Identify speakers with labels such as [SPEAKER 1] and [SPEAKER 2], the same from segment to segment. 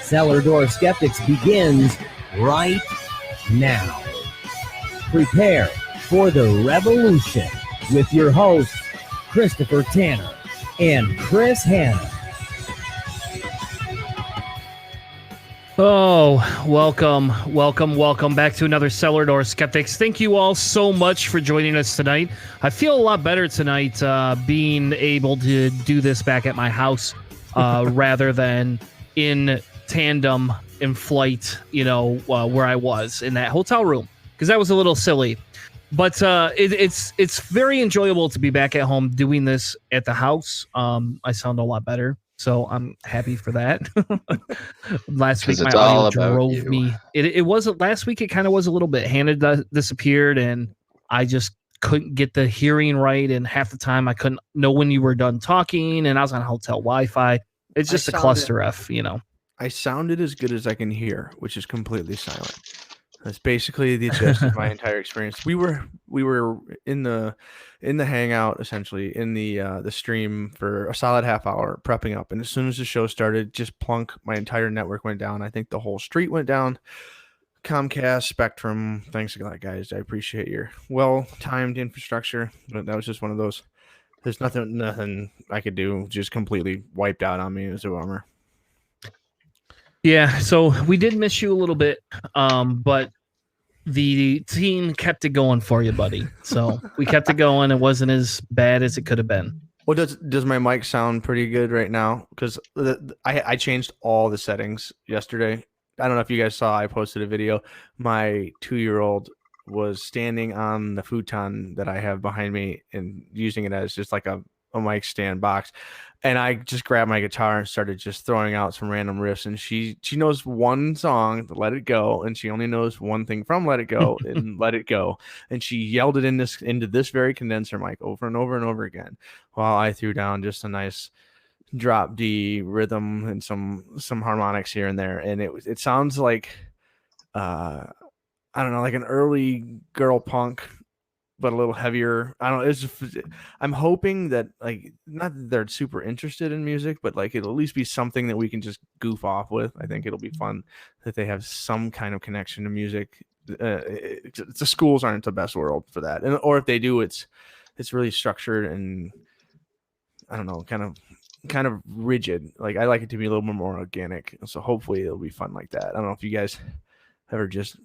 [SPEAKER 1] Cellar Door Skeptics begins right now. Prepare for the revolution with your hosts, Christopher Tanner and Chris Hanna.
[SPEAKER 2] Oh, welcome back to another Cellar Door Skeptics. Thank you all so much for joining us tonight. I feel a lot better tonight being able to do this back at my house rather than in tandem in flight, where I was in that hotel room, because that was a little silly. But it's very enjoyable to be back at home doing this at the house. I sound a lot better, so I'm happy for that. Last week my audio drove me. It wasn't last week. It kind of was a little bit. Hannah disappeared, and I just couldn't get the hearing right. And half the time I couldn't know when you were done talking, and I was on hotel Wi-Fi. It's just a cluster F,
[SPEAKER 3] I sounded as good as I can hear, which is completely silent. That's basically the gist of my entire experience. We were in the hangout, essentially in the stream for a solid half hour prepping up, and as soon as the show started, just plunk, my entire network went down. I think the whole street went down. Comcast, Spectrum, thanks a lot, guys. I appreciate your well-timed infrastructure, but that was just one of those. There's nothing I could do. Just completely wiped out on me. It was a bummer.
[SPEAKER 2] Yeah, so we did miss you a little bit, but the team kept it going for you, buddy. So we kept it going. It wasn't as bad as it could have been.
[SPEAKER 3] Well, does my mic sound pretty good right now? Because I changed all the settings yesterday. I don't know if you guys saw, I posted a video. My 2-year-old was standing on the futon that I have behind me and using it as just like a mic stand box. And I just grabbed my guitar and started just throwing out some random riffs. And she knows one song, Let It Go, and she only knows one thing from Let It Go and Let It Go. And she yelled it into this very condenser mic over and over and over again, while I threw down just a nice drop D rhythm and some harmonics here and there. And it sounds like I don't know, like an early girl punk, but a little heavier. I don't know. I'm hoping that, like, not that they're super interested in music, but like it'll at least be something that we can just goof off with. I think it'll be fun that they have some kind of connection to music. The schools aren't the best world for that, or if they do, it's really structured and I don't know, kind of rigid. Like I like it to be a little bit more organic. So hopefully it'll be fun like that. I don't know if you guys ever just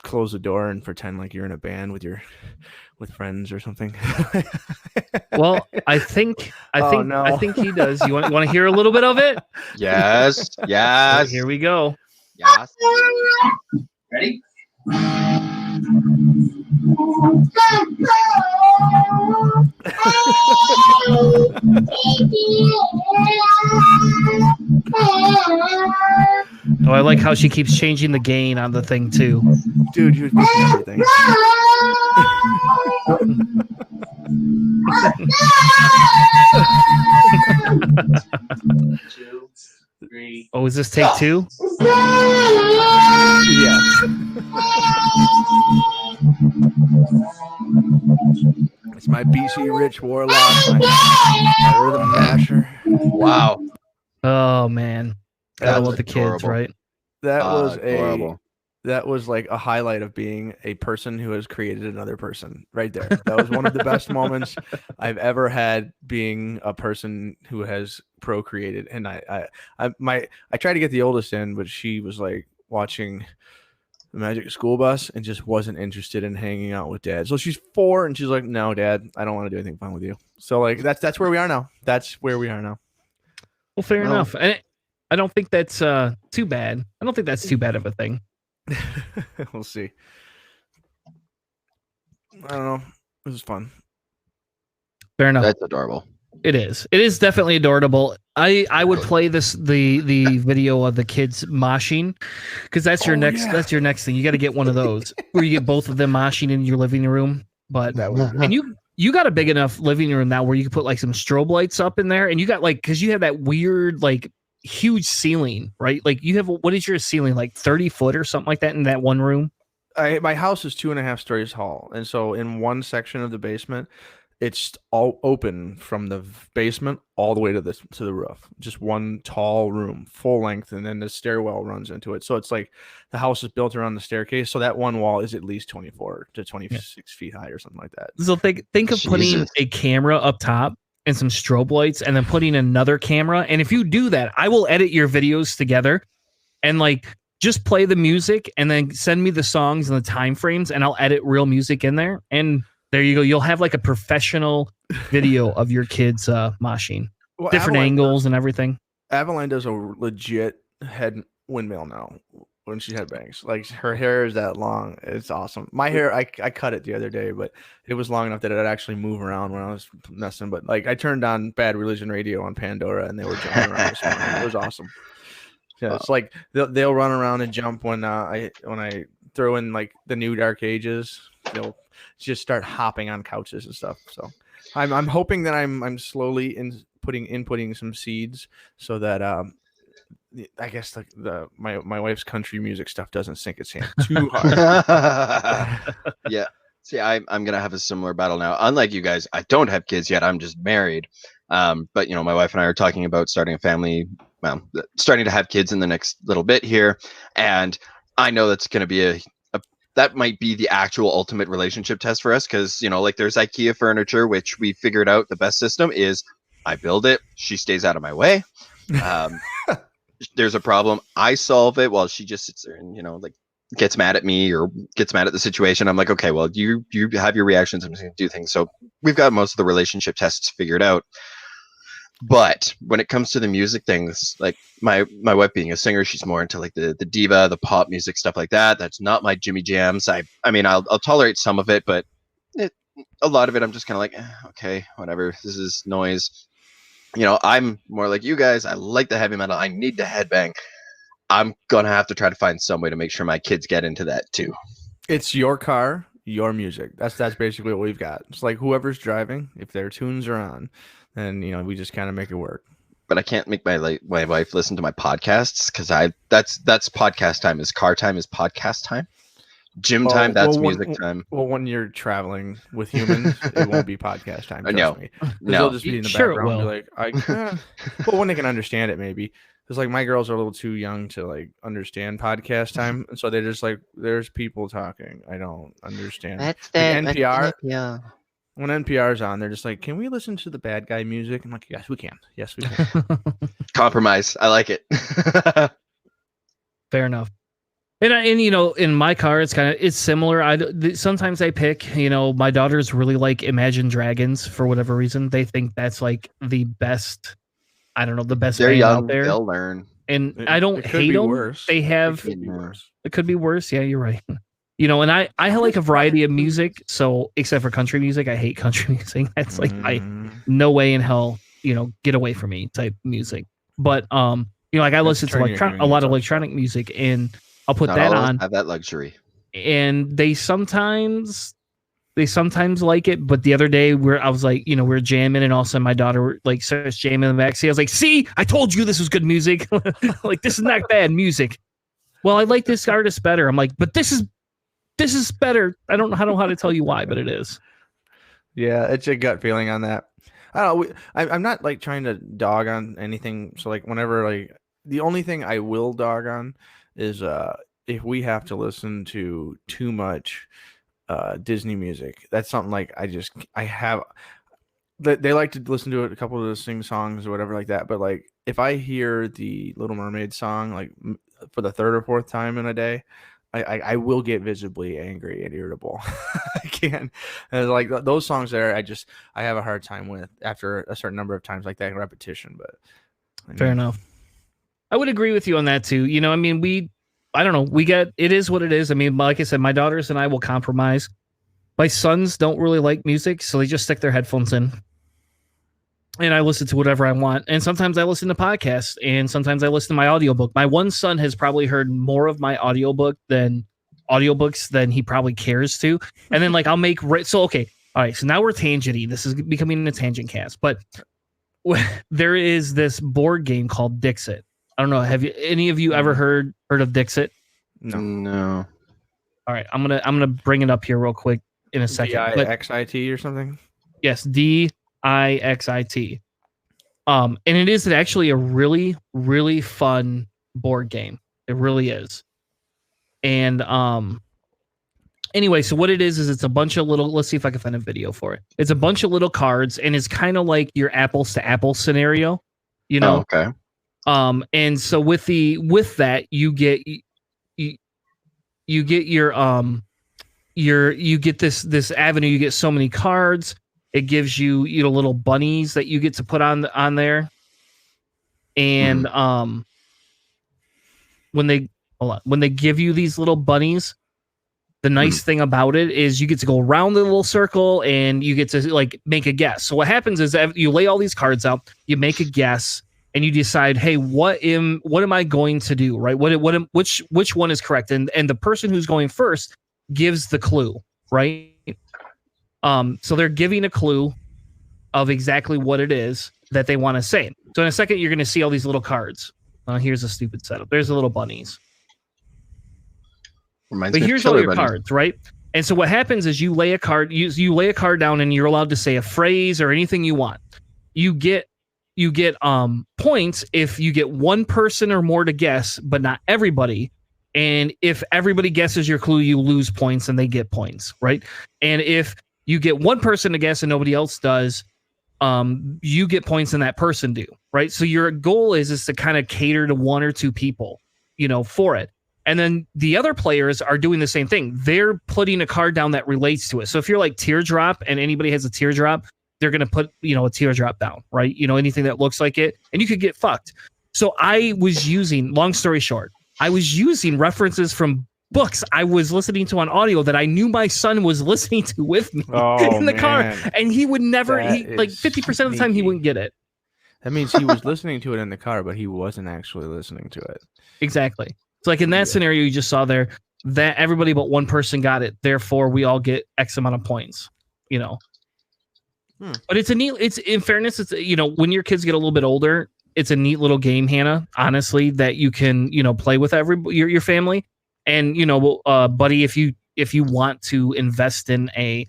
[SPEAKER 3] close the door and pretend like you're in a band with friends or something.
[SPEAKER 2] Well, I think he does. You want to hear a little bit of it?
[SPEAKER 4] Yes.
[SPEAKER 2] So here we go.
[SPEAKER 4] Yes.
[SPEAKER 5] Ready?
[SPEAKER 2] Oh, I like how she keeps changing the gain on the thing too.
[SPEAKER 3] Dude, he was missing everything.
[SPEAKER 5] Two, three.
[SPEAKER 2] Oh, is this take two?
[SPEAKER 3] Yeah. It's my BC Rich Warlock, my rhythm masher.
[SPEAKER 4] Wow.
[SPEAKER 2] Oh man, gotta love the kids,
[SPEAKER 4] adorable.
[SPEAKER 2] right?
[SPEAKER 3] That was
[SPEAKER 4] adorable.
[SPEAKER 3] That was like a highlight of being a person who has created another person right there. That was one of the best moments I've ever had, being a person who has procreated. And I tried to get the oldest in, but she was like watching the Magic School Bus and just wasn't interested in hanging out with Dad. So she's 4 and she's like, "No, Dad, I don't want to do anything fun with you." So like that's where we are now. That's where we are now.
[SPEAKER 2] Well, fair enough. And I don't think that's too bad. I don't think that's too bad of a thing.
[SPEAKER 3] We'll see. I don't know. It was fun.
[SPEAKER 2] Fair enough.
[SPEAKER 4] That's adorable.
[SPEAKER 2] It is. It is definitely adorable. I would play the video of the kids moshing, because that's your that's your next thing. You got to get one of those where you get both of them moshing in your living room. But and you got a big enough living room now where you can put like some strobe lights up in there, and you got like, because you have that weird like huge ceiling, right? Like you have, what is your ceiling, like 30 foot or something like that in that one room?
[SPEAKER 3] My house is 2.5 stories tall, and so in one section of the basement, it's all open from the basement all the way to the roof. Just one tall room, full length, and then the stairwell runs into it. So it's like the house is built around the staircase. So that one wall is at least 24 to 26 feet high or something like that.
[SPEAKER 2] So think of putting
[SPEAKER 4] Jesus.
[SPEAKER 2] a camera up top and some strobe lights, and then putting another camera. And if you do that, I will edit your videos together and like just play the music and then send me the songs and the time frames, and I'll edit real music in there. And there you go. You'll have like a professional video of your kids moshing,
[SPEAKER 3] Well,
[SPEAKER 2] different angles and everything.
[SPEAKER 3] Aveline does a legit head windmill now when she headbangs. Like her hair is that long. It's awesome. My hair, I cut it the other day, but it was long enough that it'd actually move around when I was messing. But like I turned on Bad Religion Radio on Pandora and they were jumping around this morning. It was awesome. Yeah, it's like they'll run around and jump when I throw in like the new Dark Ages. They'll just start hopping on couches and stuff. So I'm hoping that I'm slowly inputting some seeds so that I guess my wife's country music stuff doesn't sink its hand too hard.
[SPEAKER 4] Yeah. See, I'm gonna have a similar battle now. Unlike you guys, I don't have kids yet. I'm just married. But you know, my wife and I are talking about starting a family. Well, starting to have kids in the next little bit here, and I know that's going to be that might be the actual ultimate relationship test for us, because you know, like there's IKEA furniture, which we figured out the best system is I build it, she stays out of my way. There's a problem, I solve it while she just sits there and, you know, like gets mad at me or gets mad at the situation. I'm like, okay, well, you have your reactions, I'm just going to do things. So we've got most of the relationship tests figured out. But when it comes to the music things, like my wife being a singer, she's more into like the diva, the pop music, stuff like that. That's not my Jimmy Jams. I mean, I'll tolerate some of it, but a lot of it, I'm just kind of like, okay, whatever. This is noise. You know, I'm more like you guys. I like the heavy metal. I need the headbang. I'm gonna have to try to find some way to make sure my kids get into that too.
[SPEAKER 3] It's your car, your music. That's basically what we've got. It's like whoever's driving, if their tunes are on, then you know we just kind of make it work.
[SPEAKER 4] But I can't make my wife listen to my podcasts because that's podcast time. Is car time is podcast time. Gym time, that's music time.
[SPEAKER 3] Well, when you're traveling with humans, it won't be podcast time.
[SPEAKER 4] No,
[SPEAKER 3] me.
[SPEAKER 4] no.
[SPEAKER 3] They'll just be in the
[SPEAKER 2] Sure
[SPEAKER 3] background. Be like, well, when they can understand it, maybe. Because like my girls are a little too young to like understand podcast time, and so they're just like, "There's people talking. I don't understand."
[SPEAKER 4] That's
[SPEAKER 3] like
[SPEAKER 4] that
[SPEAKER 3] NPR.
[SPEAKER 4] Yeah.
[SPEAKER 3] When NPR's on, they're just like, "Can we listen to the bad guy music?" I'm like, "Yes, we can. Yes, we can."
[SPEAKER 4] Compromise. I like it.
[SPEAKER 2] Fair enough. And you know, in my car, it's similar. Sometimes I pick, you know, my daughters really like Imagine Dragons for whatever reason. They think that's like the best. I don't know, the best
[SPEAKER 4] They're
[SPEAKER 2] band
[SPEAKER 4] young.
[SPEAKER 2] out there.
[SPEAKER 4] They'll learn.
[SPEAKER 2] And I don't hate them.
[SPEAKER 3] Worse.
[SPEAKER 2] They have.
[SPEAKER 3] It could be worse.
[SPEAKER 2] It could be worse. Yeah, you're right. You know, and I like a variety of music. So except for country music, I hate country music. That's like no way in hell, you know, get away from me type music. But you know, like I listen to a lot of electronic music, and I'll put that on.
[SPEAKER 4] Have that luxury.
[SPEAKER 2] And they sometimes like it, but the other day I was like, you know, we're jamming, and all of a sudden my daughter like starts jamming in the backseat. I was like, "See, I told you this was good music. Like this is not bad music." Well, I like this artist better. I'm like, but this is better. I don't know how to tell you why, but it is.
[SPEAKER 3] Yeah, it's a gut feeling on that. I don't know. I'm not like trying to dog on anything. So like whenever like the only thing I will dog on is if we have to listen to too much Disney music. That's something like I have. They like to listen to it, a couple of those sing songs or whatever like that. But like if I hear the Little Mermaid song like for the third or fourth time in a day, I will get visibly angry and irritable. I can. And like those songs there, I have a hard time with after a certain number of times like that repetition. But
[SPEAKER 2] fair enough. I would agree with you on that too. You know, I mean, it is what it is. I mean, like I said, my daughters and I will compromise. My sons don't really like music, so they just stick their headphones in. And I listen to whatever I want. And sometimes I listen to podcasts, and sometimes I listen to my audiobook. My one son has probably heard more of my audiobooks than he probably cares to. And then like I'll make okay. All right. So now we're tangenty. This is becoming a tangent cast, but there is this board game called Dixit. I don't know. Have any of you ever heard of Dixit?
[SPEAKER 4] No.
[SPEAKER 2] All right. I'm gonna bring it up here real quick in a second.
[SPEAKER 3] DIXIT or something.
[SPEAKER 2] Yes, Dixit. And it is actually a really, really fun board game. It really is. And anyway, so what it is it's a bunch of little, let's see if I can find a video for it. It's a bunch of little cards, and it's kind of like your apples to apples scenario, you know?
[SPEAKER 4] Oh, okay.
[SPEAKER 2] And so with that, you get you get this avenue, you get so many cards. It gives you, little bunnies that you get to put on there. And when they give you these little bunnies, the nice thing about it is you get to go around the little circle and you get to like make a guess. So what happens is you lay all these cards out, you make a guess, and you decide, hey, what am I going to do, right? Which one is correct? And the person who's going first gives the clue, right? So they're giving a clue of exactly what it is that they want to say. So in a second, you're going to see all these little cards. Here's a stupid setup. There's the little bunnies.
[SPEAKER 4] Reminds
[SPEAKER 2] But
[SPEAKER 4] me of
[SPEAKER 2] here's all
[SPEAKER 4] Killer
[SPEAKER 2] your
[SPEAKER 4] Bunny.
[SPEAKER 2] cards, right? And so what happens is you lay a card, you lay a card down, and you're allowed to say a phrase or anything you want. You get points if you get one person or more to guess, but not everybody. And if everybody guesses your clue, you lose points and they get points, right? And if you get one person to guess and nobody else does, you get points and that person do, right? So your goal is to kind of cater to one or two people, for it. And then the other players are doing the same thing. They're putting a card down that relates to it. So if you're like teardrop and anybody has a teardrop, they're going to put, a teardrop down, right? Anything that looks like it, and you could get fucked. So I was using, long story short, I was using references from books I was listening to on audio that I knew my son was listening to with me in the car. And he would never, like 50% of the time, he wouldn't get it.
[SPEAKER 3] That means he was listening to it in the car, but he wasn't actually listening to it.
[SPEAKER 2] Exactly. So like in that scenario you just saw there, that everybody but one person got it. Therefore, we all get X amount of points, But it's a neat, in fairness, it's, when your kids get a little bit older, it's a neat little game, Hannah, honestly, that you can, play with your family. And, buddy, if you want to invest in a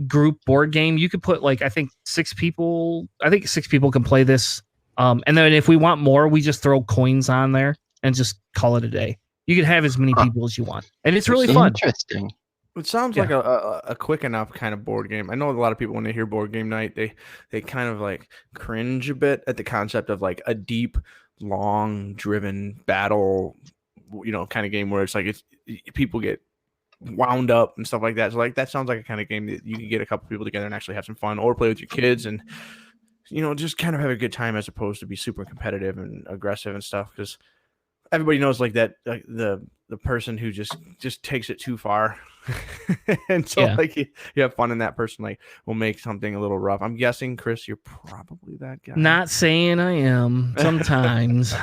[SPEAKER 2] group board game, you could put I think six people can play this. And then if we want more, we just throw coins on there and just call it a day. You can have as many people as you want. And it's really fun.
[SPEAKER 4] Interesting.
[SPEAKER 3] It sounds like a quick enough kind of board game. I know a lot of people, when they hear board game night, they kind of like cringe a bit at the concept of like a deep, long driven battle, kind of game where it's like people get wound up and stuff like that. So like that sounds like a kind of game that you can get a couple people together and actually have some fun, or play with your kids and just kind of have a good time, as opposed to be super competitive and aggressive and stuff. Because everybody knows like that, like the person who just takes it too far. And so like you have fun, and that person like will make something a little rough. I'm guessing, Chris, you're probably that guy.
[SPEAKER 2] Not saying I am sometimes.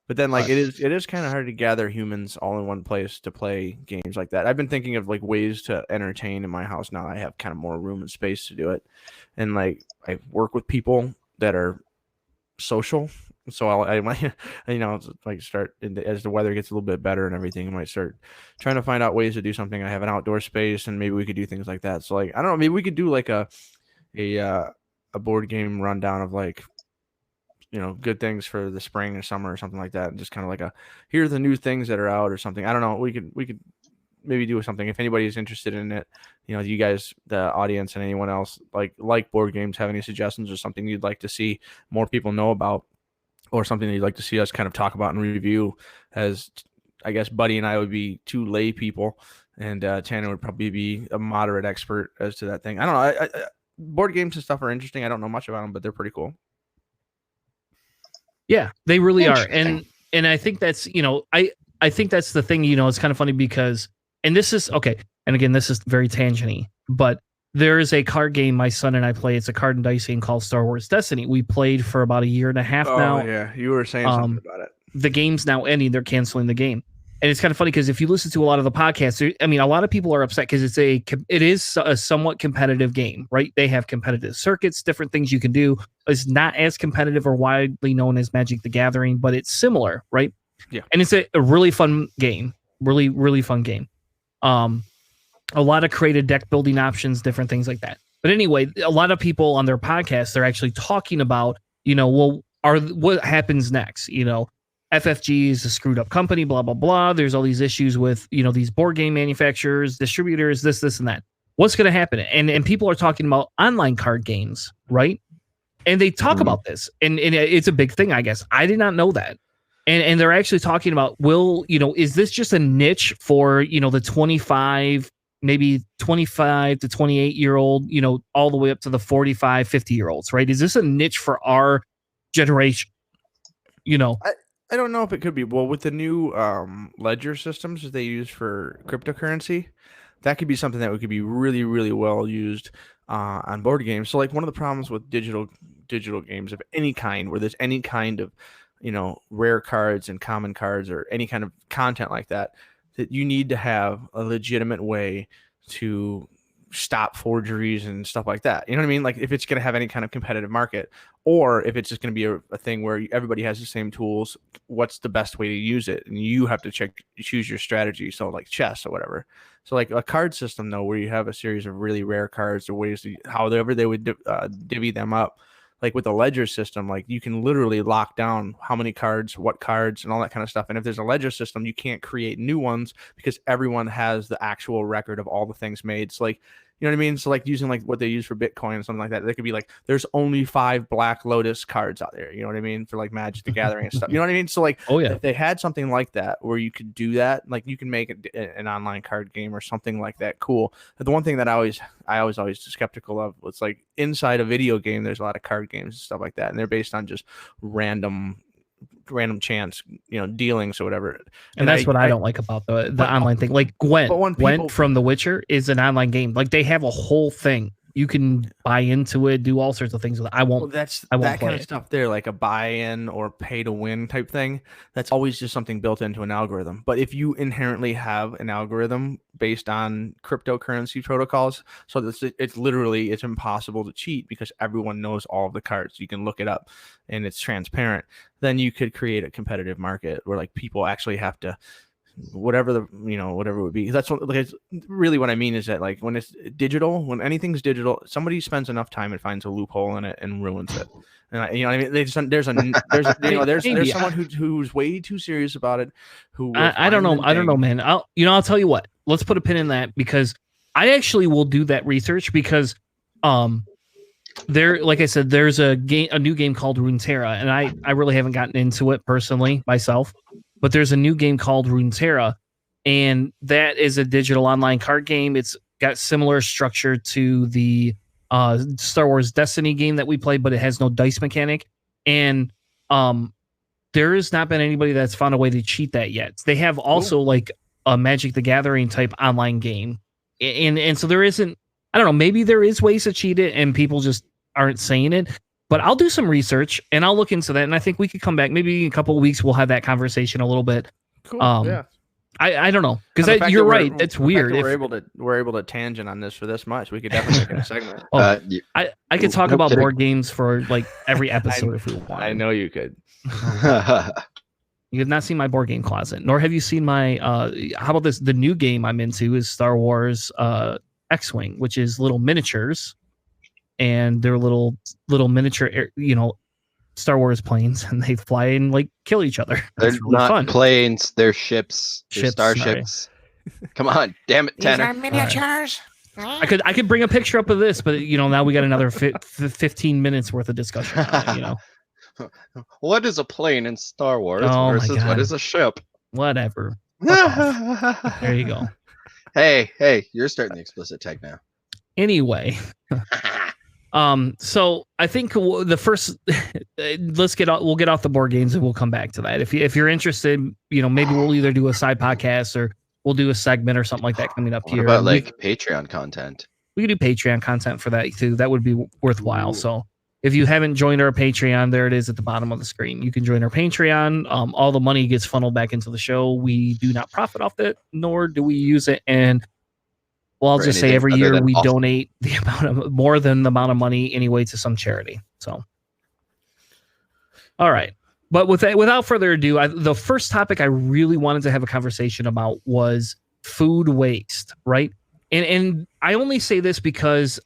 [SPEAKER 3] But then like it is kind of hard to gather humans all in one place to play games like that. I've been thinking of like ways to entertain in my house now. I have kind of more room and space to do it. And like I work with people that are social. So I might, like start as the weather gets a little bit better and everything, I might start trying to find out ways to do something. I have an outdoor space, and maybe we could do things like that. So like, I don't know, maybe we could do like a board game rundown of like, good things for the spring or summer or something like that. And just kind of like here are the new things that are out or something. I don't know. We could maybe do something. If anybody's interested in it, you guys, the audience, and anyone else like board games, have any suggestions or something you'd like to see more people know about, or something that you'd like to see us kind of talk about and review, as I guess Buddy and I would be two lay people, and Tanner would probably be a moderate expert as to that thing. I don't know. Board games and stuff are interesting. I don't know much about them, but they're pretty cool.
[SPEAKER 2] Yeah, they really are. And I think that's, I think that's the thing, it's kind of funny because, and this is, okay, and again, this is very tangent-y, but there is a card game my son and I play. It's a card and dice game called Star Wars Destiny. We played for about a year and a half now.
[SPEAKER 3] Oh, yeah. You were saying something about it.
[SPEAKER 2] The game's now ending. They're canceling the game. And it's kind of funny because if you listen to a lot of the podcasts, a lot of people are upset because it is a somewhat competitive game, right? They have competitive circuits, different things you can do. It's not as competitive or widely known as Magic the Gathering, but it's similar, right?
[SPEAKER 3] Yeah.
[SPEAKER 2] And it's a really fun game. Really, really fun game. A lot of creative deck building options, different things like that. But anyway, a lot of people on their podcasts, they're actually talking about, what happens next? FFG is a screwed up company, blah, blah, blah. There's all these issues with, these board game manufacturers, distributors, this, and that. What's going to happen? And people are talking about online card games, right? And they talk about this, and it's a big thing, I guess. I did not know that. And they're actually talking about, is this just a niche for, the 25 to 28-year-old, all the way up to the 45, 50-year-olds, right? Is this a niche for our generation?
[SPEAKER 3] I don't know if it could be. Well, with the new ledger systems that they use for cryptocurrency, that could be something that could be really, really well used on board games. So, like, one of the problems with digital games of any kind, where there's any kind of rare cards and common cards or any kind of content like that you need to have a legitimate way to stop forgeries and stuff like that. You know what I mean? Like, if it's going to have any kind of competitive market, or if it's just going to be a thing where everybody has the same tools, what's the best way to use it? And you have to choose your strategy. So like chess or whatever. So like a card system though, where you have a series of really rare cards or ways to, however they would divvy them up. Like with a ledger system, like you can literally lock down how many cards, what cards, and all that kind of stuff. And if there's a ledger system, you can't create new ones because everyone has the actual record of all the things made. So like, you know what I mean? So like using like what they use for Bitcoin or something like that, they could be like, there's only 5 Black Lotus cards out there. You know what I mean? For like Magic the Gathering and stuff. You know what I mean? So like, if they had something like that where you could do that, like you can make an online card game or something like that. Cool. But the one thing that I was always skeptical of was like inside a video game, there's a lot of card games and stuff like that. And they're based on just random chance, dealings or whatever.
[SPEAKER 2] And that's what I don't like about the online thing. Like Gwent from The Witcher is an online game. Like they have a whole thing. You can buy into it, do all sorts of things with it. I won't.
[SPEAKER 3] Well, that's
[SPEAKER 2] I won't
[SPEAKER 3] that
[SPEAKER 2] play
[SPEAKER 3] kind of
[SPEAKER 2] it.
[SPEAKER 3] stuff there, like a buy-in or pay-to-win type thing. That's always just something built into an algorithm. But if you inherently have an algorithm based on cryptocurrency protocols, so that it's impossible to cheat because everyone knows all of the cards. You can look it up, and it's transparent. Then you could create a competitive market where like people actually have to. Whatever it would be. That's what, like, really what I mean is that like when it's digital, when anything's digital, somebody spends enough time and finds a loophole in it and ruins it. And I mean, there's someone who's way too serious about it.
[SPEAKER 2] I don't know, man. I'll tell you what. Let's put a pin in that because I actually will do that research because there, like I said, there's a new game called Runeterra, and I really haven't gotten into it personally myself. But there's a new game called Runeterra, and that is a digital online card game. It's got similar structure to the Star Wars Destiny game that we played, but it has no dice mechanic. And there has not been anybody that's found a way to cheat that yet. They have also like a Magic the Gathering type online game. And so there isn't, I don't know, maybe there is ways to cheat it and people just aren't saying it. But I'll do some research and I'll look into that. And I think we could come back. Maybe in a couple of weeks, we'll have that conversation a little bit.
[SPEAKER 3] Cool. Yeah.
[SPEAKER 2] I don't know. Because you're right. It's weird.
[SPEAKER 3] We're able to tangent on this for this much. We could definitely make a segment.
[SPEAKER 2] I could talk about board games for like every episode if we want.
[SPEAKER 3] I know you could.
[SPEAKER 2] You have not seen my board game closet, nor have you seen my how about this? The new game I'm into is Star Wars X-Wing, which is little miniatures. And they're little miniature, Star Wars planes, and they fly and like kill each other.
[SPEAKER 4] They're
[SPEAKER 2] really
[SPEAKER 4] not
[SPEAKER 2] fun.
[SPEAKER 4] Planes, they're ships. They're starships. Come on, damn it, Tanner.
[SPEAKER 6] These are miniatures.
[SPEAKER 2] I could bring a picture up of this, but now we got another 15 minutes worth of discussion.
[SPEAKER 4] What is a plane in Star Wars versus what is a ship?
[SPEAKER 2] Whatever. There you go.
[SPEAKER 4] Hey, you're starting the explicit tag now.
[SPEAKER 2] Anyway. So I think the first, we'll get off the board games and we'll come back to that. If you're interested, maybe we'll either do a side podcast or we'll do a segment or something like that coming up
[SPEAKER 4] What
[SPEAKER 2] here.
[SPEAKER 4] about like Patreon content?
[SPEAKER 2] We could do Patreon content for that too. That would be worthwhile. Ooh. So if you haven't joined our Patreon, there it is at the bottom of the screen. You can join our Patreon. All the money gets funneled back into the show. We do not profit off it, nor do we use it. And well, I'll just say every year we donate more than the amount of money anyway to some charity. So, all right. But without further ado, the first topic I really wanted to have a conversation about was food waste, right? And I only say this because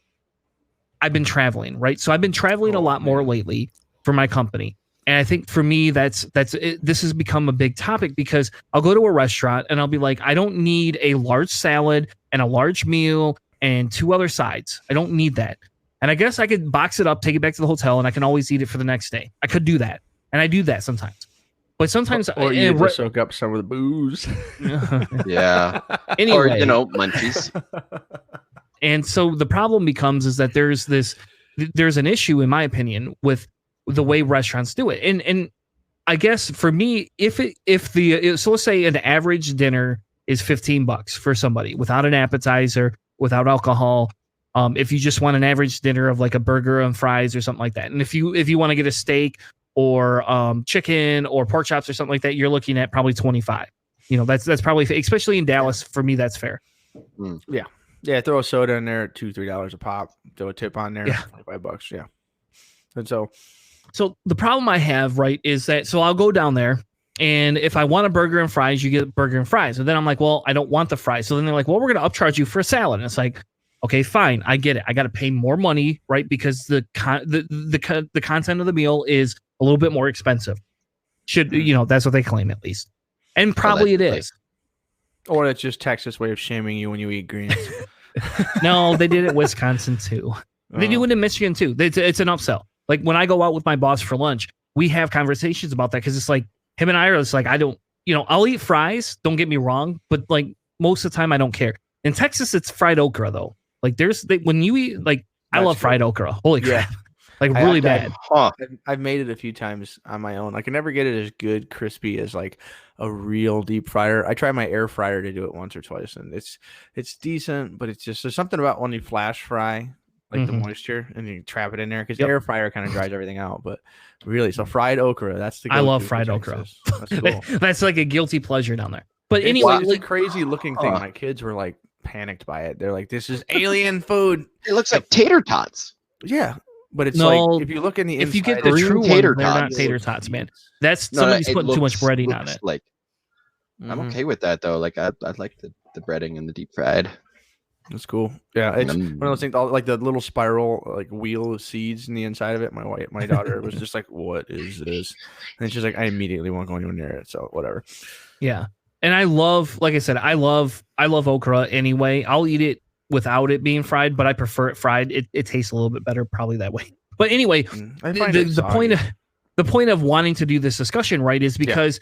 [SPEAKER 2] I've been traveling, right? So I've been traveling a lot more lately for my company. And I think for me, this has become a big topic because I'll go to a restaurant and I'll be like, I don't need a large salad and a large meal and 2 other sides. I don't need that. And I guess I could box it up, take it back to the hotel, and I can always eat it for the next day. I could do that. And I do that sometimes. But sometimes...
[SPEAKER 3] Or you just soak up some of the booze.
[SPEAKER 4] Yeah.
[SPEAKER 2] Anyway.
[SPEAKER 4] Or, munchies.
[SPEAKER 2] And so the problem becomes is that there's an issue, in my opinion, with the way restaurants do it. And I guess for me, so let's say an average dinner is $15 for somebody without an appetizer, without alcohol. If you just want an average dinner of like a burger and fries or something like that. And if you want to get a steak or chicken or pork chops or something like that, you're looking at probably 25. That's probably, especially in Dallas, for me, that's fair.
[SPEAKER 3] Yeah. Yeah, throw a soda in there at $2-3 a pop. Throw a tip on there, $25. Yeah. And
[SPEAKER 2] so the problem I have, right, is that so I'll go down there, and if I want a burger and fries, you get burger and fries. And then I'm like, well, I don't want the fries. So then they're like, well, we're going to upcharge you for a salad. And it's like, okay, fine, I get it. I got to pay more money, right, because the content of the meal is a little bit more expensive. That's what they claim at least, and probably it is.
[SPEAKER 3] Or it's just Texas way of shaming you when you eat greens.
[SPEAKER 2] No, they did it in Wisconsin too. They do it in Michigan too. It's an upsell. Like when I go out with my boss for lunch, we have conversations about that because it's like him and I are just like, I don't, I'll eat fries. Don't get me wrong, but like most of the time I don't care. In Texas, it's fried okra though. Like when you eat, like I love fried okra. Holy crap. Like really bad.
[SPEAKER 3] I've made it a few times on my own. I can never get it as good, crispy as like a real deep fryer. I try my air fryer to do it once or twice, and it's decent, but it's just there's something about when you flash fry, like the moisture, and you trap it in there because the air fryer kind of dries everything out. But really, so fried okra, that's the.
[SPEAKER 2] I love fried okra. That's cool. That's like a guilty pleasure down there. But anyway,
[SPEAKER 3] it's a crazy looking thing. My kids were like panicked by it. They're like, "This is alien food."
[SPEAKER 4] It looks like tater tots.
[SPEAKER 3] Yeah. But it's like if you look in the inside,
[SPEAKER 2] if you get the true tater tots, they're not tater tots, man. That's somebody's putting too much breading on it.
[SPEAKER 4] Like I'm okay with that though. Like I like the breading and the deep fried.
[SPEAKER 3] That's cool. Yeah, it's one of those things. Like the little spiral like wheel of seeds in the inside of it. My daughter was just like, "What is this?" And she's like, "I immediately won't go anywhere near it." So whatever.
[SPEAKER 2] Yeah, and I love, like I said, I love okra anyway. I'll eat it without it being fried, but I prefer it fried. It tastes a little bit better probably that way. But anyway, the point of wanting to do this discussion, right, is because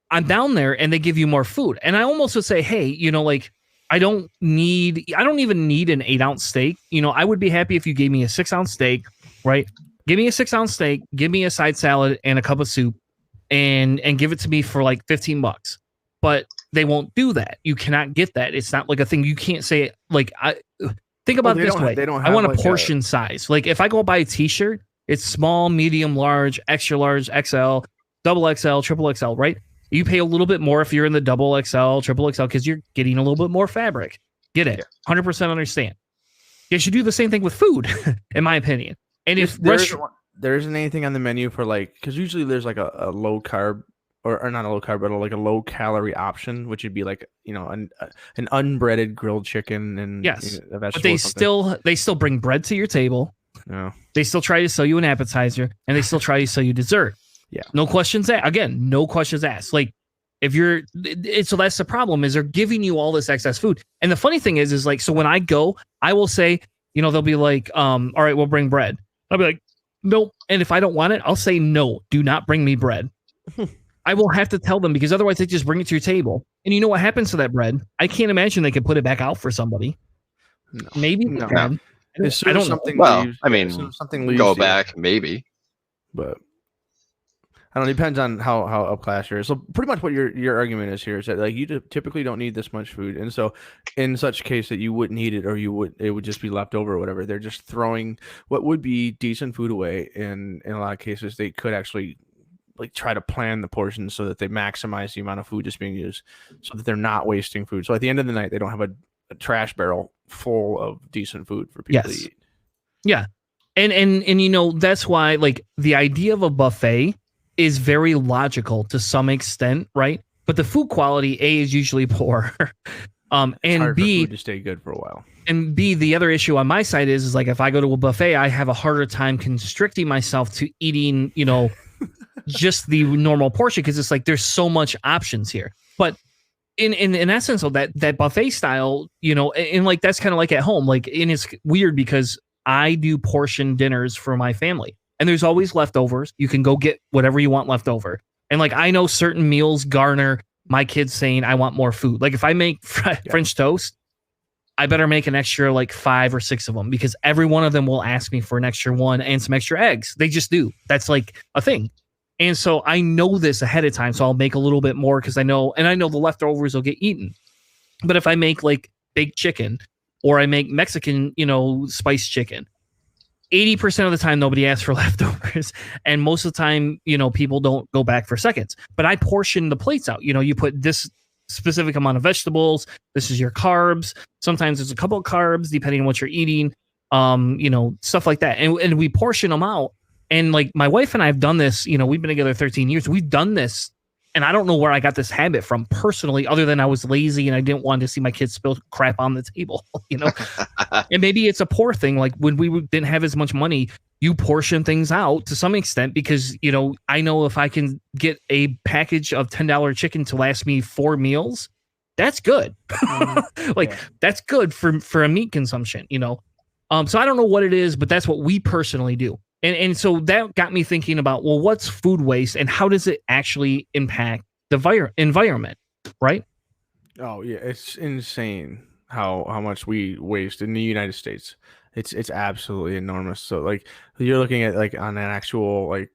[SPEAKER 2] I'm down there and they give you more food. And I almost would say, hey, like I don't even need an 8-ounce steak. I would be happy if you gave me a 6-ounce steak, right? Give me a 6-ounce steak, give me a side salad and a cup of soup and give it to me for like $15. But they won't do that. You cannot get that. It's not like a thing. You can't say like think about it this way. I want a portion size. Like if I go buy a t-shirt, it's small, medium, large, extra large, XL, double XL, triple XL, right? You pay a little bit more if you're in the double XL, triple XL, because you're getting a little bit more fabric. Get it? 100% understand. You should do the same thing with food, in my opinion. And if
[SPEAKER 3] there isn't anything on the menu for like, because usually there's like a low carb. Or not a low carb, but like a low calorie option, which would be like an unbreaded grilled chicken and a vegetable.
[SPEAKER 2] But they still bring bread to your table.
[SPEAKER 3] No,
[SPEAKER 2] they still try to sell you an appetizer, and they still try to sell you dessert.
[SPEAKER 3] Yeah,
[SPEAKER 2] no questions asked. Again, no questions asked. Like if you're, so that's the problem is they're giving you all this excess food. And the funny thing is like so when I go, I will say they'll be like, all right, we'll bring bread. I'll be like, nope. And if I don't want it, I'll say no. Do not bring me bread. I will have to tell them because otherwise they just bring it to your table. And you know what happens to that bread? I can't imagine they could put it back out for somebody.
[SPEAKER 3] No.
[SPEAKER 2] Maybe.
[SPEAKER 3] No.
[SPEAKER 2] I don't know.
[SPEAKER 4] Well,
[SPEAKER 3] leaves,
[SPEAKER 4] I mean,
[SPEAKER 3] something leaves
[SPEAKER 4] go back, maybe.
[SPEAKER 3] But I don't know. It depends on how upclass you're. So pretty much what your argument is here is that like you typically don't need this much food. And so in such case that you wouldn't eat it or it would just be left over or whatever. They're just throwing what would be decent food away. And in a lot of cases, they could actually like try to plan the portions so that they maximize the amount of food just being used so that they're not wasting food. So at the end of the night, they don't have a trash barrel full of decent food for people to eat.
[SPEAKER 2] Yeah. And that's why like the idea of a buffet is very logical to some extent, right? But the food quality, A, is usually poor.
[SPEAKER 3] It's
[SPEAKER 2] And
[SPEAKER 3] hard for
[SPEAKER 2] B,
[SPEAKER 3] food to stay good for a while.
[SPEAKER 2] and B, the other issue on my side is like if I go to a buffet, I have a harder time constricting myself to eating, just the normal portion because it's like there's so much options here. But in essence of that buffet style, and like that's kind of like at home. Like, and it's weird because I do portion dinners for my family, and there's always leftovers. You can go get whatever you want left over. And like I know certain meals garner my kids saying I want more food. Like if I make French toast, I better make an extra like 5 or 6 of them because every one of them will ask me for an extra one and some extra eggs. They just do. That's like a thing. And so I know this ahead of time. So I'll make a little bit more because I know the leftovers will get eaten. But if I make like baked chicken or I make Mexican, spiced chicken, 80% of the time nobody asks for leftovers. And most of the time, people don't go back for seconds. But I portion the plates out. You put this specific amount of vegetables. This is your carbs. Sometimes there's a couple of carbs depending on what you're eating. Stuff like that. And we portion them out. And like my wife and I have done this, we've been together 13 years. We've done this. And I don't know where I got this habit from personally, other than I was lazy and I didn't want to see my kids spill crap on the table, And maybe it's a poor thing. Like when we didn't have as much money, you portion things out to some extent because, I know if I can get a package of $10 chicken to last me 4 meals, that's good. That's good for a meat consumption, So I don't know what it is, but that's what we personally do. And so that got me thinking about, well, what's food waste and how does it actually impact the environment, right?
[SPEAKER 3] Oh yeah, it's insane how much we waste in the United States. It's absolutely enormous. So like you're looking at like on an actual like,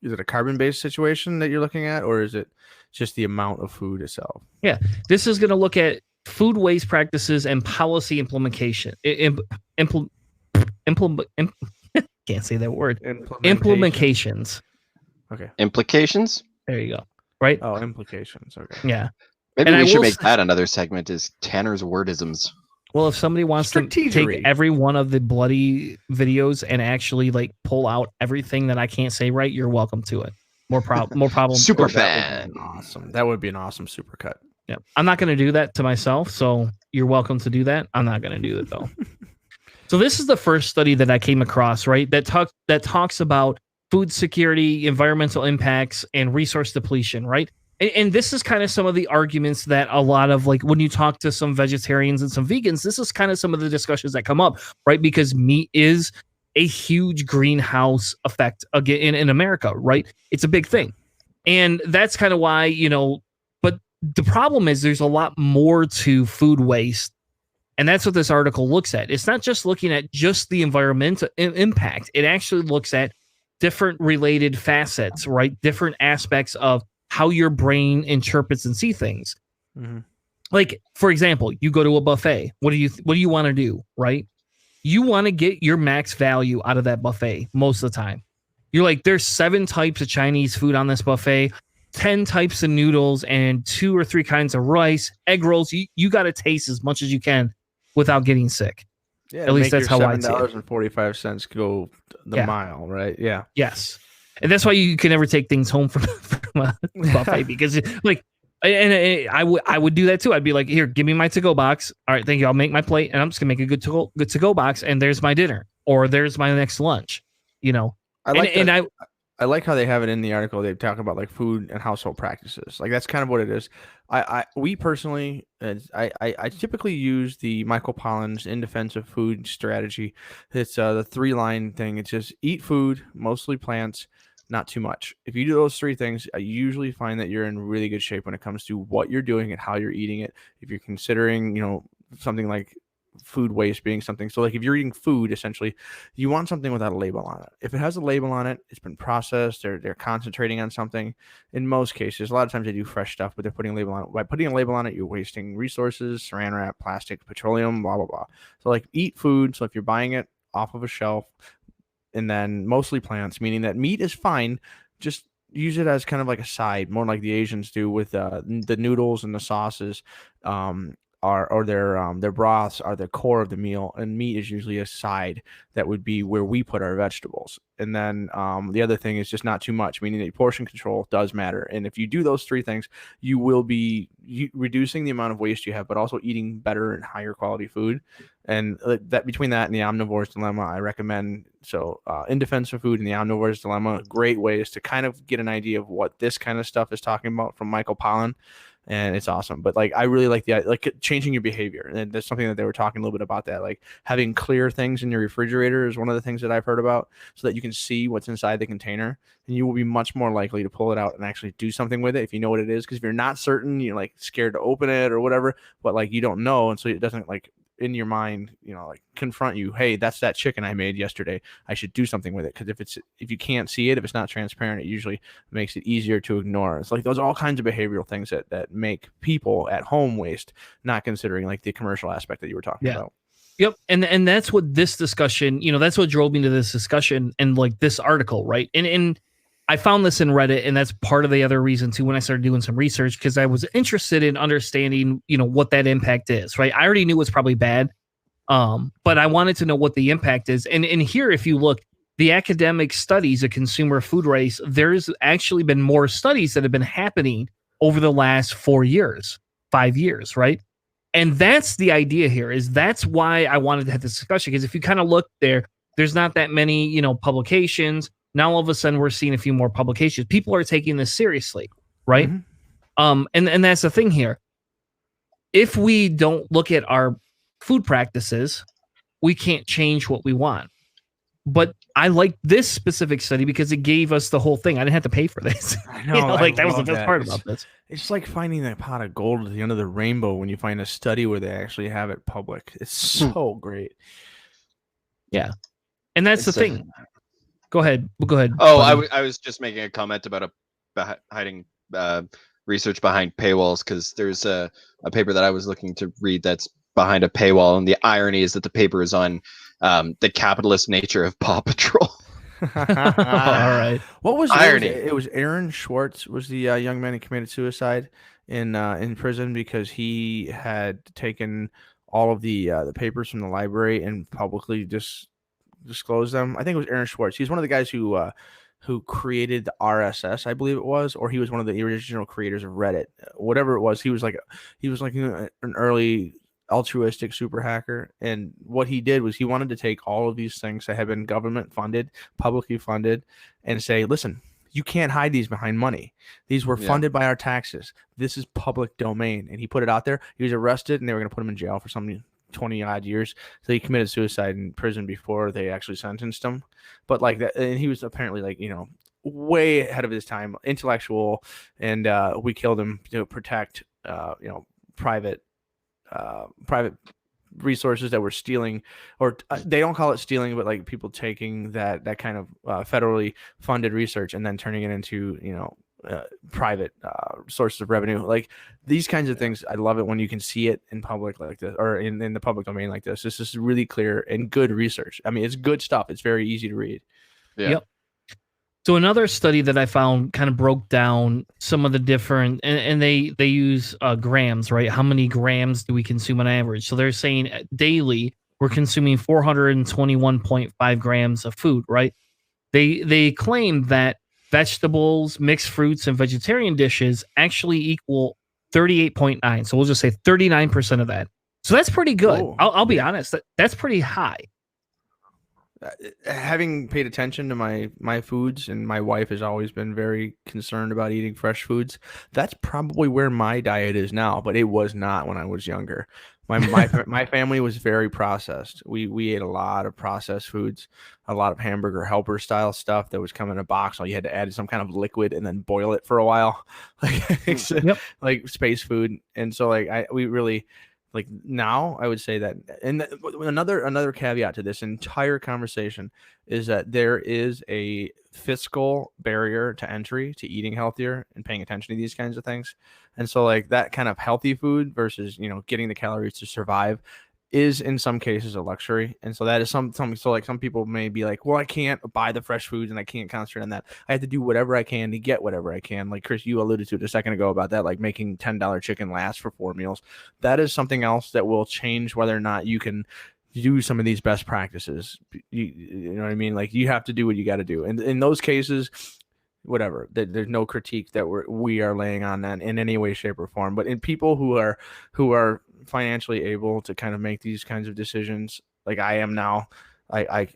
[SPEAKER 3] is it a carbon-based situation that you're looking at, or is it just the amount of food itself?
[SPEAKER 2] Yeah, this is going to look at food waste practices and policy implementation. Can't say that word. Implementations.
[SPEAKER 3] Okay.
[SPEAKER 4] Implications?
[SPEAKER 2] There you go. Right?
[SPEAKER 3] Oh, implications. Okay.
[SPEAKER 2] Yeah.
[SPEAKER 4] Maybe
[SPEAKER 2] And
[SPEAKER 4] we
[SPEAKER 2] I
[SPEAKER 4] should
[SPEAKER 2] will
[SPEAKER 4] make that another segment is Tanner's wordisms.
[SPEAKER 2] Well, if somebody wants to take every one of the bloody videos and actually like pull out everything that I can't say right, you're welcome to it. More problems.
[SPEAKER 4] Super fan.
[SPEAKER 3] Awesome. That would be an awesome supercut.
[SPEAKER 2] Yeah. I'm not going to do that to myself, so you're welcome to do that. I'm not going to do it though. So this is the first study that I came across, right? That talks about food security, environmental impacts, and resource depletion, right? And this is kind of some of the arguments that a lot of like when you talk to some vegetarians and some vegans, this is kind of some of the discussions that come up, right? Because meat is a huge greenhouse effect again in America, right? It's a big thing. And that's kind of why, but the problem is there's a lot more to food waste. And that's what this article looks at. It's not just looking at just the environmental impact. It actually looks at different related facets, right? Different aspects of how your brain interprets and see things. Mm-hmm. Like, for example, you go to a buffet. What do you want to do, right? You want to get your max value out of that buffet most of the time. You're like, there's 7 types of Chinese food on this buffet, 10 types of noodles, and 2 or 3 kinds of rice, egg rolls. You got to taste as much as you can without getting sick.
[SPEAKER 3] Yeah,
[SPEAKER 2] at least that's how I see it.
[SPEAKER 3] $7.45 go the mile, right? Yeah.
[SPEAKER 2] Yes. And that's why you can never take things home from a buffet because like, and I would do that too. I'd be like, here, give me my to-go box. All right, thank you. I'll make my plate and I'm just gonna make a good to-go box. And there's my dinner or there's my next lunch,
[SPEAKER 3] I like how they have it in the article. They talk about like food and household practices. Like that's kind of what it is. We personally, I typically use the Michael Pollan's In Defense of Food strategy. It's the 3-line thing. It's just eat food, mostly plants, not too much. If you do those 3 things, I usually find that you're in really good shape when it comes to what you're doing and how you're eating it. If you're considering, something like food waste being something. So like if you're eating food, essentially, you want something without a label on it. If it has a label on it, it's been processed, they're concentrating on something. In most cases, a lot of times they do fresh stuff, but they're putting a label on it. By putting a label on it, you're wasting resources, saran wrap, plastic, petroleum, blah, blah, blah. So like eat food. So if you're buying it off of a shelf, and then mostly plants, meaning that meat is fine, just use it as kind of like a side, more like the Asians do with the noodles and the sauces. or their broths are the core of the meal, and meat is usually a side that would be where we put our vegetables. And then the other thing is just not too much, meaning that portion control does matter. And if you do those three things, you will be reducing the amount of waste you have, but also eating better and higher quality food. And that between that and the omnivore's dilemma, I recommend. So In Defense of Food and the Omnivore's Dilemma, great ways to kind of get an idea of what this kind of stuff is talking about from Michael Pollan. And it's awesome. But like, I really like changing your behavior. And that's something that they were talking a little bit about, that like having clear things in your refrigerator is one of the things that I've heard about, so that you can see what's inside the container, and you will be much more likely to pull it out and actually do something with it if you know what it is. Because if you're not certain, you're like scared to open it or whatever, but like you don't know. And so it doesn't like in your mind, like confront you. Hey, that's that chicken I made yesterday. I should do something with it. Because if you can't see it, if it's not transparent, it usually makes it easier to ignore. It's like those are all kinds of behavioral things that make people at home waste, not considering like the commercial aspect that you were talking about.
[SPEAKER 2] Yep. And that's what this discussion, that's what drove me to this discussion and like this article, right? And I found this in Reddit, and that's part of the other reason too when I started doing some research, because I was interested in understanding, what that impact is, right? I already knew it's probably bad, but I wanted to know what the impact is. And here, if you look, the academic studies of consumer food waste, there's actually been more studies that have been happening over the last 4 years, 5 years, right? And that's the idea here. That's why I wanted to have this discussion, because if you kind of look there's not that many, publications. Now all of a sudden we're seeing a few more publications. People are taking this seriously, right? Mm-hmm. And that's the thing here. If we don't look at our food practices, we can't change what we want. But I like this specific study because it gave us the whole thing. I didn't have to pay for this.
[SPEAKER 3] I know,
[SPEAKER 2] that was the best part about this.
[SPEAKER 3] It's like finding that pot of gold at the end of the rainbow when you find a study where they actually have it public. It's so great.
[SPEAKER 2] Yeah, and that's the thing. Go ahead.
[SPEAKER 4] Oh, I was just making a comment about hiding research behind paywalls, because there's a paper that I was looking to read that's behind a paywall, and the irony is that the paper is on the capitalist nature of Paw Patrol.
[SPEAKER 2] All right.
[SPEAKER 3] What was
[SPEAKER 4] irony?
[SPEAKER 3] It was Aaron Schwartz was the young man who committed suicide in prison because he had taken all of the papers from the library and publicly disclosed them. I think it was Aaron Schwartz. He's one of the guys who created the RSS, I believe it was, or he was one of the original creators of Reddit. Whatever it was, he was like an early altruistic super hacker. And what he did was he wanted to take all of these things that have been government funded, publicly funded, and say, listen, you can't hide these behind money. These were funded by our taxes. This is public domain. And he put it out there. He was arrested, and they were going to put him in jail for something 20 odd years. So he committed suicide in prison before they actually sentenced him. But like that, and he was apparently like, way ahead of his time, intellectual. And we killed him to protect, private resources that were stealing, or they don't call it stealing, but like people taking that kind of federally funded research and then turning it into, private sources of revenue. Like these kinds of things, I love it when you can see it in public like this, or in the public domain like this. This is really clear and good research. I mean, it's good stuff. It's very easy to read.
[SPEAKER 4] Yeah.
[SPEAKER 2] Yep. So another study that I found kind of broke down some of the different, and they use grams, right? How many grams do we consume on average? So they're saying daily we're consuming 421.5 grams of food, right? They claim that vegetables, mixed fruits, and vegetarian dishes actually equal 38.9. So we'll just say 39% of that. So that's pretty good.
[SPEAKER 3] Whoa.
[SPEAKER 2] I'll be honest. That's pretty high.
[SPEAKER 3] Having paid attention to my foods, and my wife has always been very concerned about eating fresh foods, that's probably where my diet is now, but it was not when I was younger. My family was very processed. We ate a lot of processed foods, a lot of hamburger helper style stuff that was come in a box. All you had to add some kind of liquid and then boil it for a while, like space food. And so we really. Like now, I would say that, and another caveat to this entire conversation is that there is a fiscal barrier to entry to eating healthier and paying attention to these kinds of things. And so like that kind of healthy food versus, getting the calories to survive, is in some cases a luxury. And so that is something. So like some people may be like, well, I can't buy the fresh foods and I can't concentrate on that. I have to do whatever I can to get whatever I can. Like Chris, you alluded to it a second ago about that, like making $10 chicken last for 4 meals. That is something else that will change whether or not you can do some of these best practices. You know what I mean? Like you have to do what you got to do. And in those cases, whatever, there's no critique that we are laying on that in any way, shape, or form. But in people who are financially able to kind of make these kinds of decisions, like I am now, I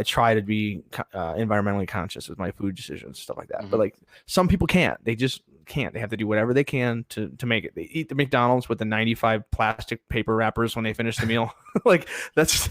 [SPEAKER 3] try to be environmentally conscious with my food decisions, stuff like that.
[SPEAKER 4] Mm-hmm.
[SPEAKER 3] But like some people can't. They just can't. They have to do whatever they can to make it. They eat the McDonald's with the 95 plastic paper wrappers when they finish the meal. Like that's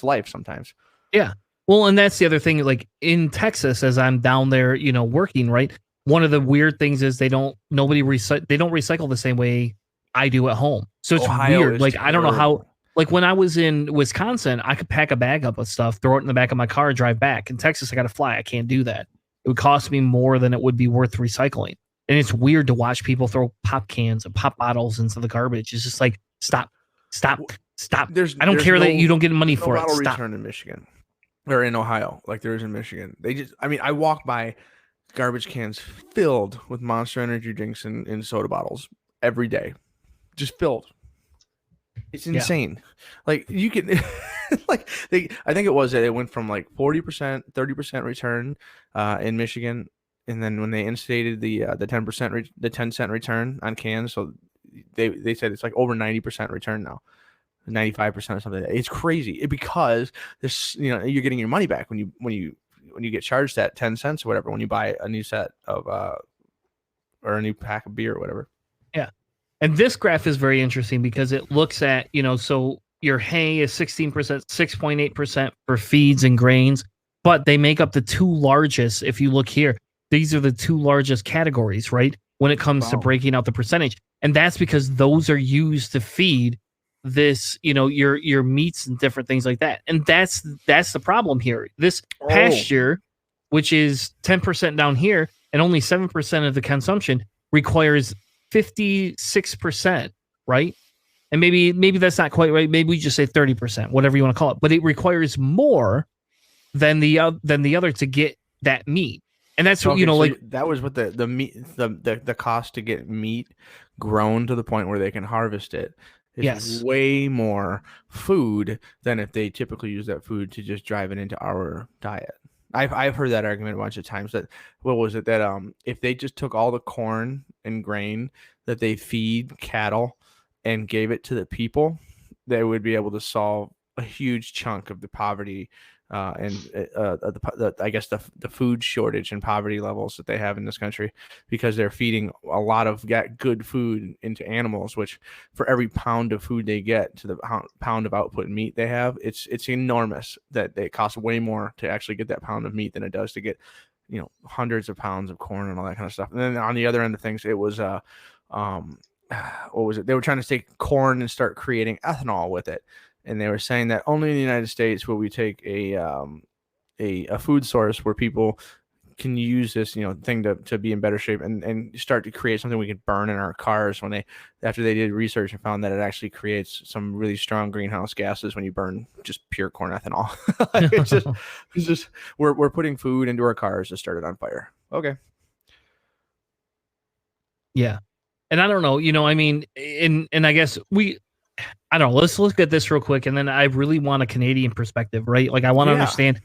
[SPEAKER 3] life sometimes.
[SPEAKER 2] Yeah. Well, and that's the other thing. Like in Texas, as I'm down there, working, right? One of the weird things is they don't recycle the same way I do at home. So it's
[SPEAKER 3] Ohio
[SPEAKER 2] weird.
[SPEAKER 3] is
[SPEAKER 2] Like I don't know how.
[SPEAKER 3] terrible.
[SPEAKER 2] Like when I was in Wisconsin, I could pack a bag up with stuff, throw it in the back of my car, and drive back. In Texas, I got to fly. I can't do that. It would cost me more than it would be worth recycling. And it's weird to watch people throw pop cans and pop bottles into the garbage. It's just like stop. I don't care that you don't get money for it.
[SPEAKER 3] Bottle
[SPEAKER 2] Stop.
[SPEAKER 3] return in Michigan or in Ohio, like there is in Michigan. I walk by garbage cans filled with Monster Energy drinks and soda bottles every day, just filled. It's insane. Like you can, I think it was that it went from like 40%, 30% return in Michigan, and then when they instated the 10% the 10-cent return on cans, so they said it's like over 90% return now. 95% or something like that. It's crazy because this, you're getting your money back when you get charged that 10 cents or whatever when you buy a new set of or a new pack of beer or whatever.
[SPEAKER 2] Yeah. And this graph is very interesting because it looks at, so your hay is 16%, 6.8% for feeds and grains, but they make up the two largest. If you look here, these are the two largest categories, right? When it comes to breaking out the percentage. And that's because those are used to feed this, your meats and different things like that. And that's the problem here. This pasture, which is 10% down here and only 7% of the consumption, requires 56%, right? And maybe that's not quite right. Maybe we just say 30%, whatever you want to call it. But it requires more than the other to get that meat. And that's what
[SPEAKER 3] that was what the meat the cost to get meat grown to the point where they can harvest it. It's way more food than if they typically use that food to just drive it into our diet. I've heard that argument a bunch of times that if they just took all the corn and grain that they feed cattle and gave it to the people, they would be able to solve a huge chunk of the poverty and the food shortage and poverty levels that they have in this country, because they're feeding a lot of good food into animals, which for every pound of food they get to the pound of output meat they have, it's enormous that it costs way more to actually get that pound of meat than it does to get, hundreds of pounds of corn and all that kind of stuff. And then on the other end of things, it was what was it? They were trying to take corn and start creating ethanol with it. And they were saying that only in the United States will we take a food source where people can use this thing to be in better shape and start to create something we can burn in our cars. After they did research and found that it actually creates some really strong greenhouse gases when you burn just pure corn ethanol. it's just we're putting food into our cars to start it on fire. Okay.
[SPEAKER 2] Yeah. And I don't know, and I guess I don't know. Let's look at this real quick. And then I really want a Canadian perspective, right? Like I want to understand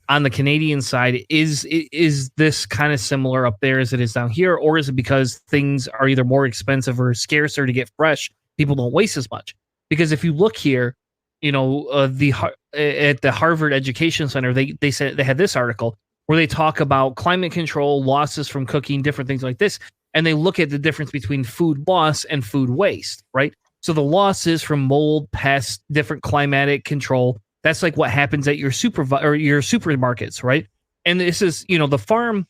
[SPEAKER 2] on the Canadian side, is this kind of similar up there as it is down here? Or is it because things are either more expensive or scarcer to get fresh? People don't waste as much. Because if you look here, at the Harvard Education Center, they said they had this article where they talk about climate control, losses from cooking, different things like this. And they look at the difference between food loss and food waste, right? So the losses from mold, pests, different climatic control, that's like what happens at your supermarkets, right? And this is, the farm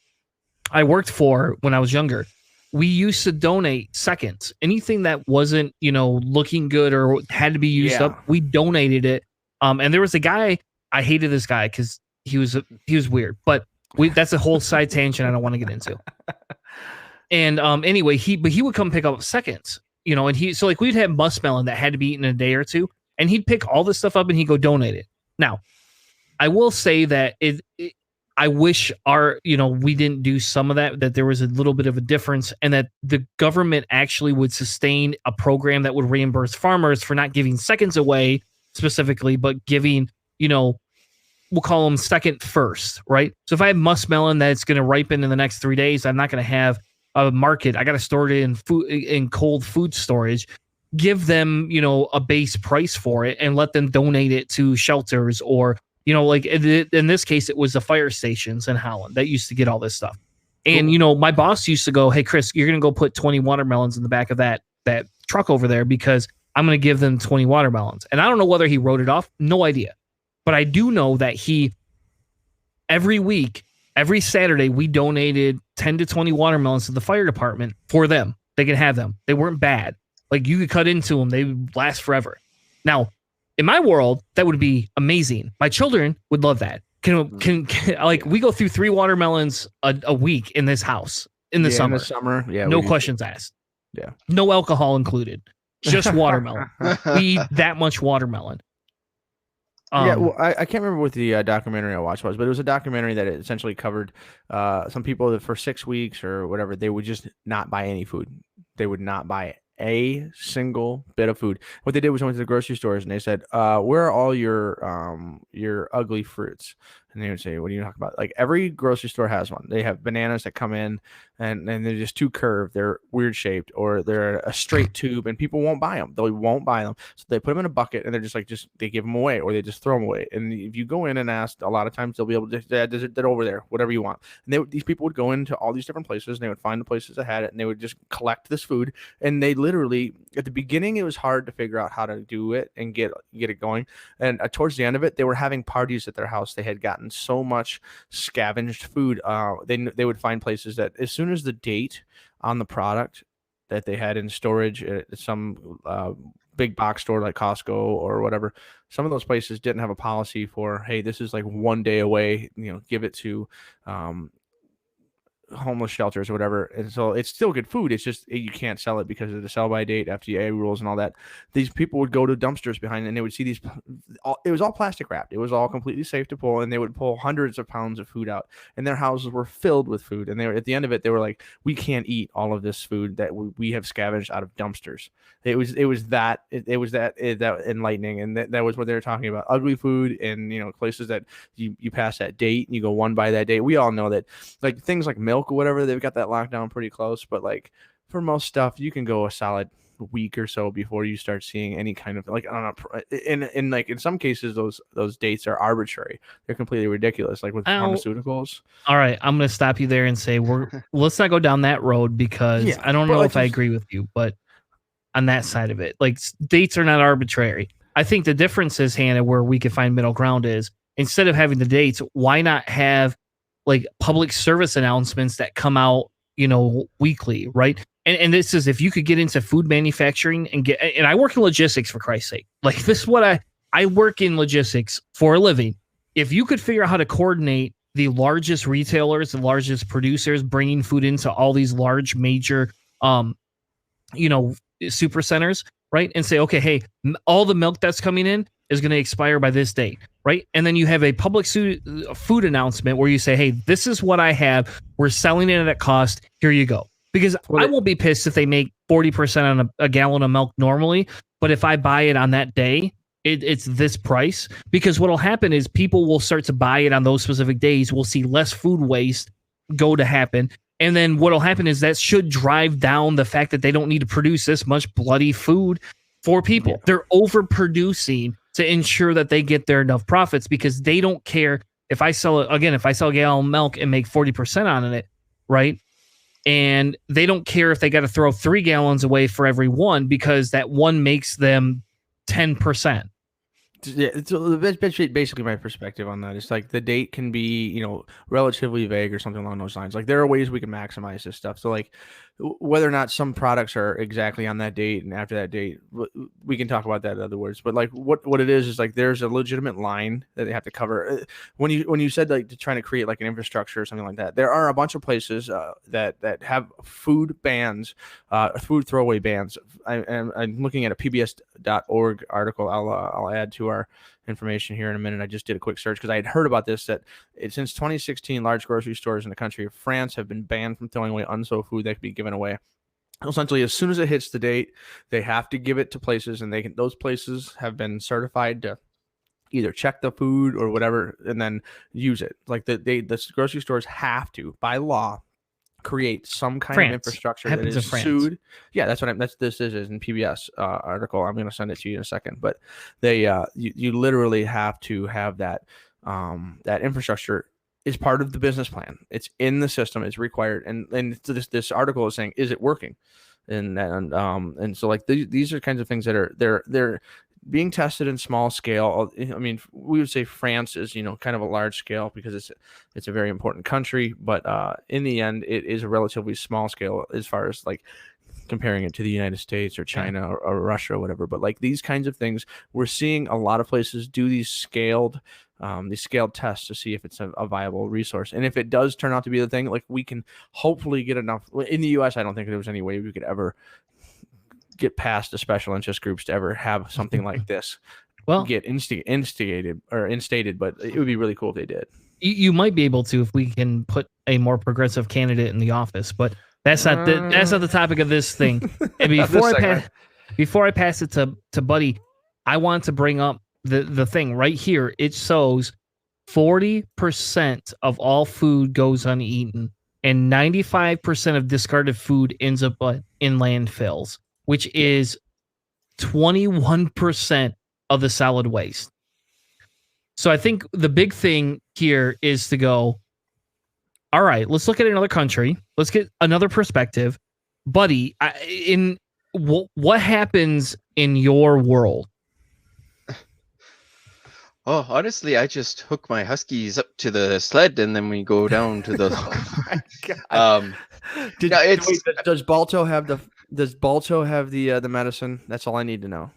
[SPEAKER 2] I worked for when I was younger, we used to donate seconds. Anything that wasn't, looking good or had to be used up, we donated it. And there was a guy, I hated this guy because he was weird, but that's a whole side tangent I don't want to get into. And anyway, he would come pick up seconds. and so like we'd have muskmelon that had to be eaten in a day or two, and he'd pick all this stuff up and he'd go donate it. Now, I will say that I wish we didn't do some of that there was a little bit of a difference, and that the government actually would sustain a program that would reimburse farmers for not giving seconds away specifically, but giving, we'll call them second first, right? So if I have muskmelon that's going to ripen in the next 3 days, I'm not going to have a market. I got to store it in cold food storage. Give them, a base price for it and let them donate it to shelters or, like in this case, it was the fire stations in Holland that used to get all this stuff. And, my boss used to go, hey, Chris, you're going to go put 20 watermelons in the back of that truck over there because I'm going to give them 20 watermelons. And I don't know whether he wrote it off. No idea. But I do know that every week, every Saturday, we donated 10 to 20 watermelons to the fire department for them. They could have them. They weren't bad. Like you could cut into them. They would last forever. Now, in my world, that would be amazing. My children would love that. Can like we go through 3 watermelons a week in this house in the summer.
[SPEAKER 3] In the summer, yeah.
[SPEAKER 2] No questions asked.
[SPEAKER 3] Yeah.
[SPEAKER 2] No alcohol included. Just watermelon. We eat that much watermelon.
[SPEAKER 3] Well, I can't remember what the documentary I watched was, but it was a documentary that essentially covered some people that for 6 weeks or whatever, they would just not buy any food. They would not buy a single bit of food. What they did was went to the grocery stores and they said, where are all your ugly fruits? And they would say, what are you talking about? Like every grocery store has one. They have bananas that come in and they're just too curved. They're weird shaped or they're a straight tube and people won't buy them. They won't buy them. So they put them in a bucket and they're just like, they give them away or they just throw them away. And if you go in and ask, a lot of times they'll be able to, they're over there, whatever you want. And these people would go into all these different places and they would find the places that had it and they would just collect this food. And they literally, at the beginning, it was hard to figure out how to do it and get it going. And towards the end of it, they were having parties at their house. They had gotten so much scavenged food. They would find places that as soon as the date on the product that they had in storage at some big box store like Costco or whatever, some of those places didn't have a policy for, hey, this is like 1 day away, give it to homeless shelters or whatever. And so it's still good food. It's just you can't sell it because of the sell by date, FDA rules and all that. These people would go to dumpsters behind and they would see these, it was all plastic wrapped. It was all completely safe to pull, and they would pull hundreds of pounds of food out and their houses were filled with food. And they were, at the end of it, they were like, we can't eat all of this food that we have scavenged out of dumpsters. It was that enlightening. And that was what they were talking about. Ugly food and, places that you pass that date and you go one by that date. We all know that, like things like milk or whatever, they've got that lockdown pretty close, but like for most stuff you can go a solid week or so before you start seeing any kind of like in some cases those dates are arbitrary. They're completely ridiculous, like with pharmaceuticals. All
[SPEAKER 2] right, I'm gonna stop you there and say let's not go down that road because I don't know if I agree with you, but on that side of it, like dates are not arbitrary. I think the difference is, Hannah, where we can find middle ground is instead of having the dates, why not have like public service announcements that come out, weekly, right? And this is if you could get into food manufacturing and I work in logistics, for Christ's sake. Like this is what I work in logistics for a living. If you could figure out how to coordinate the largest retailers, the largest producers bringing food into all these large major, super centers, right? And say, okay, hey, all the milk that's coming in is going to expire by this date, right? And then you have a public food announcement where you say, hey, this is what I have. We're selling it at cost. Here you go. Because I won't be pissed if they make 40% on a gallon of milk normally, but if I buy it on that day, it's this price. Because what will happen is people will start to buy it on those specific days. We'll see less food waste go to happen. And then what will happen is that should drive down the fact that they don't need to produce this much bloody food for people. Yeah. They're overproducing to ensure that they get their enough profits because they don't care if I sell a gallon of milk and make 40% on it, right? And they don't care if they got to throw 3 gallons away for every one because that one makes them 10%.
[SPEAKER 3] Yeah, so basically my perspective on that is like the date can be, relatively vague or something along those lines. Like there are ways we can maximize this stuff. So like whether or not some products are exactly on that date and after that date, we can talk about that in other words. But like what it is like there's a legitimate line that they have to cover. When you said like to trying to create like an infrastructure or something like that, there are a bunch of places that have food bans, food throwaway bans. I'm looking at a PBS.org article. I'll add to our information here in a minute. I just did a quick search because I had heard about this that since 2016, large grocery stores in the country of France have been banned from throwing away unsold food that could be given away. Essentially, as soon as it hits the date, they have to give it to places, and those places have been certified to either check the food or whatever and then use it. Like the grocery stores have to, by law, create some kind of infrastructure that is sued. Yeah, that's what this is in PBS article. I'm going to send it to you in a second, but they you literally have to have that that infrastructure is part of the business plan. It's in the system. It's required. And this article is saying, is it working? And so like these are kinds of things that are they're being tested in small scale. I mean, we would say France is, kind of a large scale because it's a very important country, but in the end, it is a relatively small scale as far as like comparing it to the United States or China or Russia or whatever. But like these kinds of things, we're seeing a lot of places do these scaled tests to see if it's a viable resource. And if it does turn out to be the thing, like we can hopefully get enough in the US. I don't think there was any way we could ever get past the special interest groups to ever have something like this get instated, but it would be really cool if they did.
[SPEAKER 2] You might be able to if we can put a more progressive candidate in the office, but that's not the topic of this thing. And before I pass it to Buddy, I want to bring up the thing right here. It shows 40% of all food goes uneaten, and 95% of discarded food ends up in landfills, which is 21% of the solid waste. So I think the big thing here is to go, all right, let's look at another country. Let's get another perspective. Buddy, what happens in your world?
[SPEAKER 4] Oh, honestly, I just hook my huskies up to the sled and then we go down to the.
[SPEAKER 3] Does Balto have the medicine? That's all I need to know.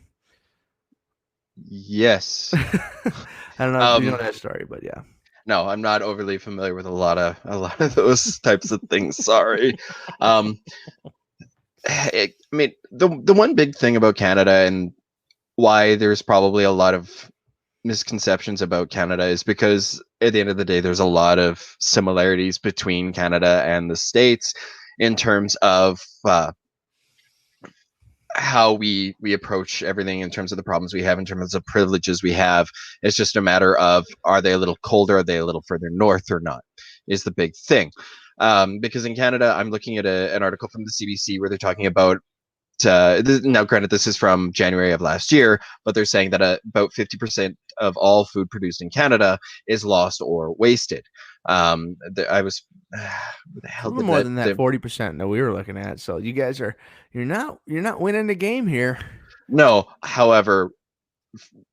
[SPEAKER 4] Yes.
[SPEAKER 3] I don't know if you know that story, but yeah.
[SPEAKER 4] No, I'm not overly familiar with a lot of those types of things. Sorry. I mean, the one big thing about Canada and why there's probably a lot of misconceptions about Canada is because at the end of the day, there's a lot of similarities between Canada and the States in terms of how we approach everything, in terms of the problems we have, in terms of privileges we have. It's just a matter of, are they a little colder? Are they a little further north or not, is the big thing. Because in Canada, I'm looking at an article from the CBC where they're talking about, now granted, this is from January of last year, but they're saying that about 50% of all food produced in Canada is lost or wasted. I was the hell
[SPEAKER 3] a little more than that 40% that we were looking at. So you guys you're not winning the game here.
[SPEAKER 4] No, however,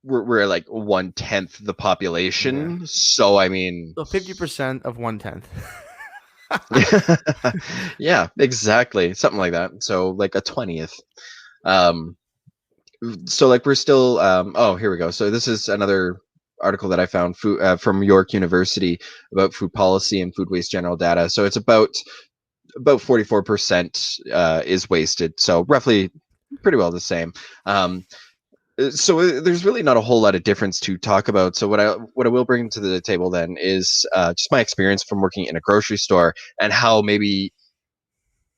[SPEAKER 4] we're like 1/10 the population. Yeah. So I mean,
[SPEAKER 3] so 50% of 1/10.
[SPEAKER 4] Yeah, exactly, something like that. So like a 20th. So like we're still. Oh, here we go. So this is another article that I found from York University about food policy and food waste general data. So it's about 44% is wasted. So roughly pretty well the same. So there's really not a whole lot of difference to talk about. So what I will bring to the table then is just my experience from working in a grocery store, and how maybe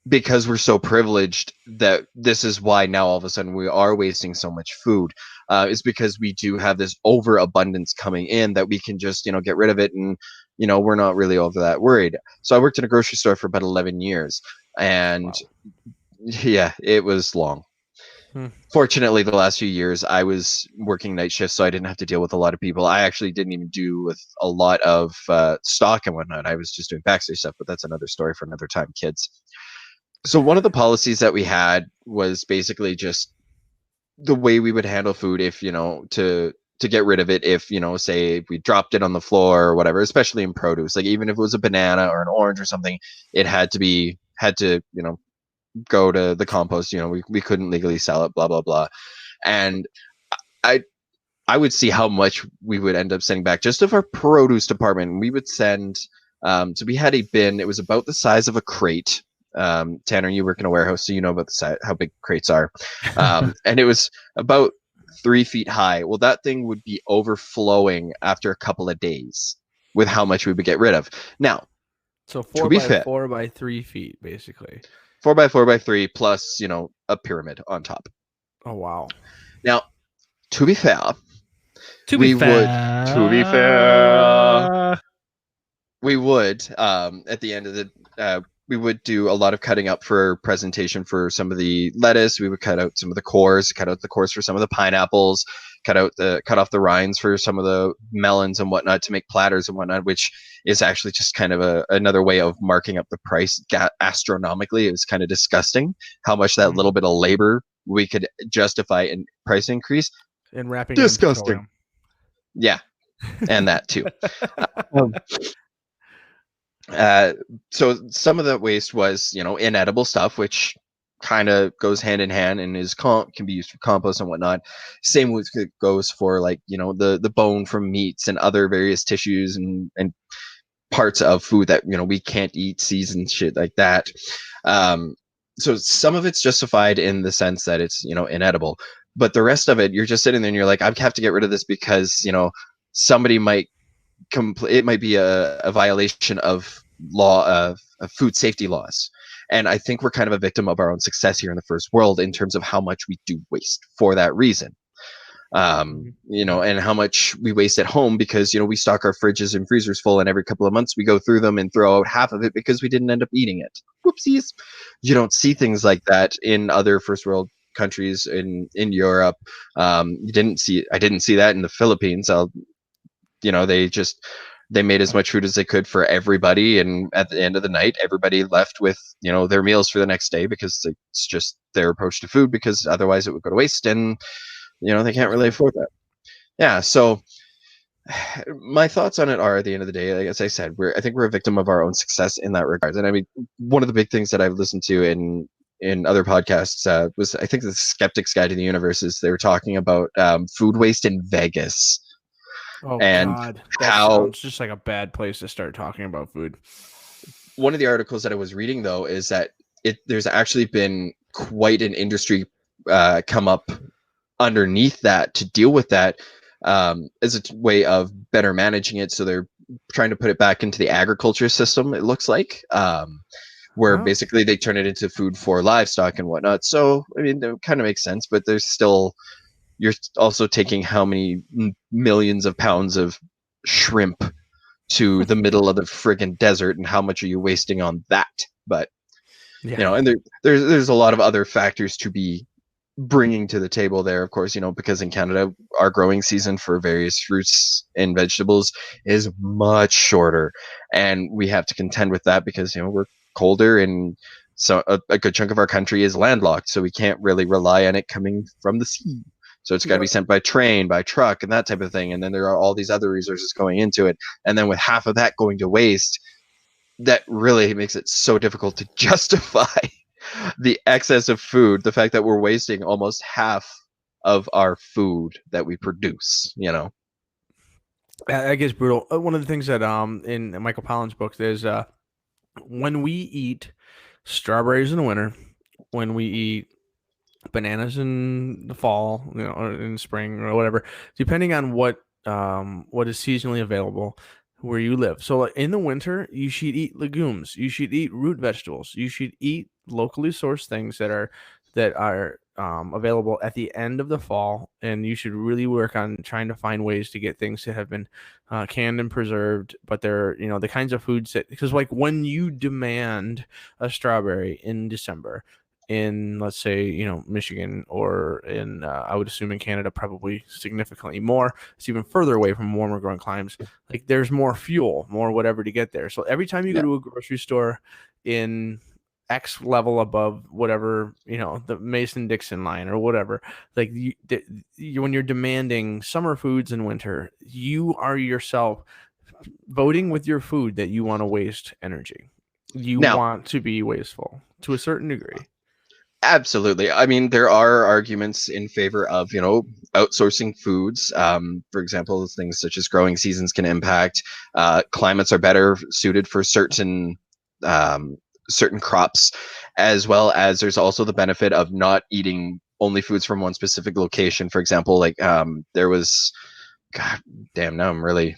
[SPEAKER 4] because we're so privileged that this is why now all of a sudden we are wasting so much food, is because we do have this overabundance coming in that we can just, get rid of it, and, we're not really over that worried. So I worked in a grocery store for about 11 years, and yeah, it was long. Fortunately, the last few years I was working night shifts, so I didn't have to deal with a lot of people. I actually didn't even do with a lot of stock and whatnot. I was just doing backstage stuff, but that's another story for another time, kids. So one of the policies that we had was basically just the way we would handle food if, to get rid of it if, say we dropped it on the floor or whatever, especially in produce. Like even if it was a banana or an orange or something, it had to go to the compost. We couldn't legally sell it, blah blah blah. And I I would see how much we would end up sending back just of our produce department. We would send, so we had a bin. It was about the size of a crate. Tanner, you work in a warehouse, so you know about the size, how big crates are. And it was about 3 feet high. Well, that thing would be overflowing after a couple of days with how much we would get rid of. Now,
[SPEAKER 3] So
[SPEAKER 4] to
[SPEAKER 3] 4
[SPEAKER 4] be
[SPEAKER 3] by
[SPEAKER 4] fair,
[SPEAKER 3] 4 by 3 feet, basically.
[SPEAKER 4] 4 by 4 by 3 plus, a pyramid on top.
[SPEAKER 3] Oh, wow.
[SPEAKER 4] Now, to be fair,
[SPEAKER 2] To
[SPEAKER 4] we
[SPEAKER 2] be fair,
[SPEAKER 4] we would at the end of the we would do a lot of cutting up for presentation for some of the lettuce. We would cut out some of the cores, cut out the cores for some of the pineapples, cut off the rinds for some of the melons and whatnot to make platters and whatnot, which is actually just kind of another way of marking up the price astronomically. It was kind of disgusting how much that little bit of labor we could justify in price increase.
[SPEAKER 3] And wrapping
[SPEAKER 4] Disgusting. Yeah, and that too. So some of the waste was, inedible stuff, which kind of goes hand in hand and can be used for compost and whatnot. Same with goes for the bone from meats and other various tissues and parts of food that we can't eat, seasoned shit like that. So some of it's justified in the sense that it's inedible, but the rest of it, you're just sitting there and you're like, I have to get rid of this because somebody might it might be a violation of law of food safety laws. And I think we're kind of a victim of our own success here in the first world in terms of how much we do waste for that reason. And how much we waste at home because, we stock our fridges and freezers full, and every couple of months we go through them and throw out half of it because we didn't end up eating it. Whoopsies. You don't see things like that in other first world countries in Europe. I didn't see that in the Philippines. They made as much food as they could for everybody, and at the end of the night everybody left with their meals for the next day because it's just their approach to food, because otherwise it would go to waste, and they can't really afford that. Yeah, so my thoughts on it are, at the end of the day, like as I said, I think we're a victim of our own success in that regard. And I mean, one of the big things that I've listened to in other podcasts was, I think, the Skeptics Guide to the Universe. Is they were talking about food waste in Vegas.
[SPEAKER 3] Oh,
[SPEAKER 4] and
[SPEAKER 3] God. That sounds just like a bad place to start talking about food.
[SPEAKER 4] One of the articles that I was reading, though, is that there's actually been quite an industry come up underneath that to deal with that as a way of better managing it. So they're trying to put it back into the agriculture system, it looks like, where basically they turn it into food for livestock and whatnot. So, I mean, it kind of makes sense, but there's still... You're also taking how many millions of pounds of shrimp to the middle of the friggin' desert, and how much are you wasting on that? But and there's a lot of other factors to be bringing to the table there, of course, because in Canada our growing season for various fruits and vegetables is much shorter, and we have to contend with that because we're colder, and so a good chunk of our country is landlocked, so we can't really rely on it coming from the sea. So it's got to be sent by train, by truck, and that type of thing. And then there are all these other resources going into it. And then with half of that going to waste, that really makes it so difficult to justify the excess of food, the fact that we're wasting almost half of our food that we produce,
[SPEAKER 3] I guess brutal. One of the things that in Michael Pollan's book is when we eat strawberries in the winter, when we eat bananas in the fall, or in spring or whatever, depending on what is seasonally available where you live. So in the winter, you should eat legumes, you should eat root vegetables, you should eat locally sourced things that are available at the end of the fall, and you should really work on trying to find ways to get things that have been canned and preserved, but they're the kinds of foods that, because like when you demand a strawberry in December in, let's say, Michigan, or in I would assume in Canada, probably significantly more, it's even further away from warmer growing climes, like there's more fuel, more whatever to get there. So every time you go to a grocery store in X level above whatever, the Mason-Dixon line or whatever, like when you're demanding summer foods in winter, you are yourself voting with your food that you want to waste energy. You want to be wasteful to a certain degree.
[SPEAKER 4] Absolutely. I mean, there are arguments in favor of, outsourcing foods. For example, things such as growing seasons can impact. Climates are better suited for certain crops, as well as there's also the benefit of not eating only foods from one specific location. For example, like there was, God damn, now I'm really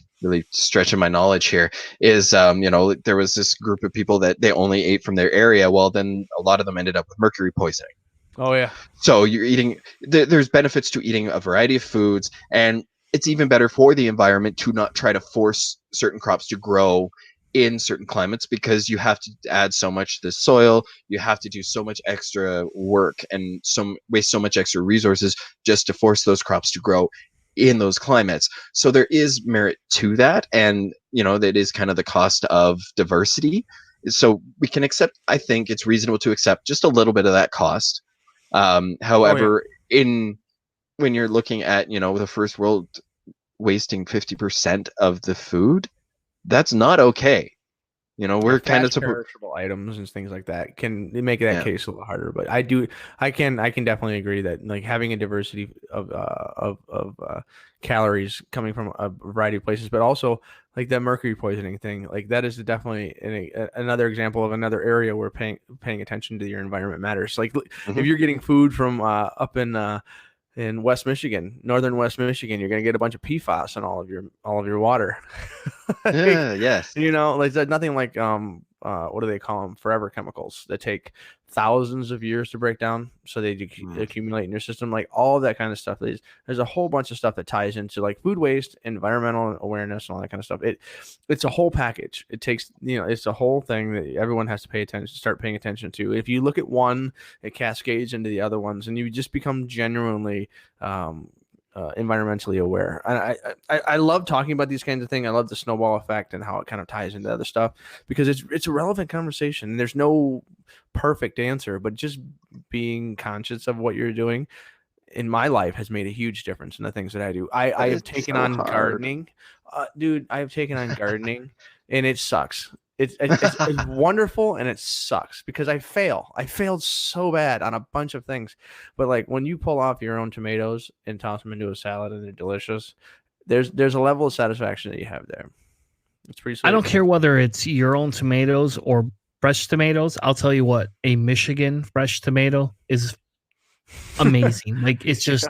[SPEAKER 4] stretching my knowledge here. Is there was this group of people that they only ate from their area. Well, then a lot of them ended up with mercury poisoning.
[SPEAKER 3] Oh yeah.
[SPEAKER 4] So you're eating. There's benefits to eating a variety of foods, and it's even better for the environment to not try to force certain crops to grow in certain climates, because you have to add so much to the soil, you have to do so much extra work and waste so much extra resources just to force those crops to grow in those climates. So there is merit to that, and that is kind of the cost of diversity. So we can accept, I think it's reasonable to accept just a little bit of that cost. However, when you're looking at the first world wasting 50% of the food, that's not okay. We're kind of
[SPEAKER 3] perishable items and things like that can make that case a little harder. But I can definitely agree that like having a diversity of calories coming from a variety of places, but also like that mercury poisoning thing, like that is definitely another example of another area where paying attention to your environment matters. Like if you're getting food from up in West Michigan, northern West Michigan, you're gonna get a bunch of PFAS in all of your water.
[SPEAKER 4] Yes.
[SPEAKER 3] Like there's nothing like what do they call them? Forever chemicals that take thousands of years to break down, so they accumulate in your system. Like all of that kind of stuff. There's a whole bunch of stuff that ties into like food waste, environmental awareness, and all that kind of stuff. It's a whole package. It takes it's a whole thing that everyone has to start paying attention to. If you look at one, it cascades into the other ones, and you just become genuinely environmentally aware. And I love talking about these kinds of things. I love the snowball effect and how it kind of ties into other stuff, because it's a relevant conversation. There's no perfect answer, but just being conscious of what you're doing in my life has made a huge difference in the things that I do. I have taken on gardening. Dude, I have taken on gardening and it sucks. It's wonderful, and it sucks because I failed so bad on a bunch of things. But like when you pull off your own tomatoes and toss them into a salad and they're delicious, there's a level of satisfaction that you have there. It's pretty sweet.
[SPEAKER 2] I don't care whether it's your own tomatoes or fresh tomatoes. I'll tell you what, a Michigan fresh tomato is amazing. Like it's just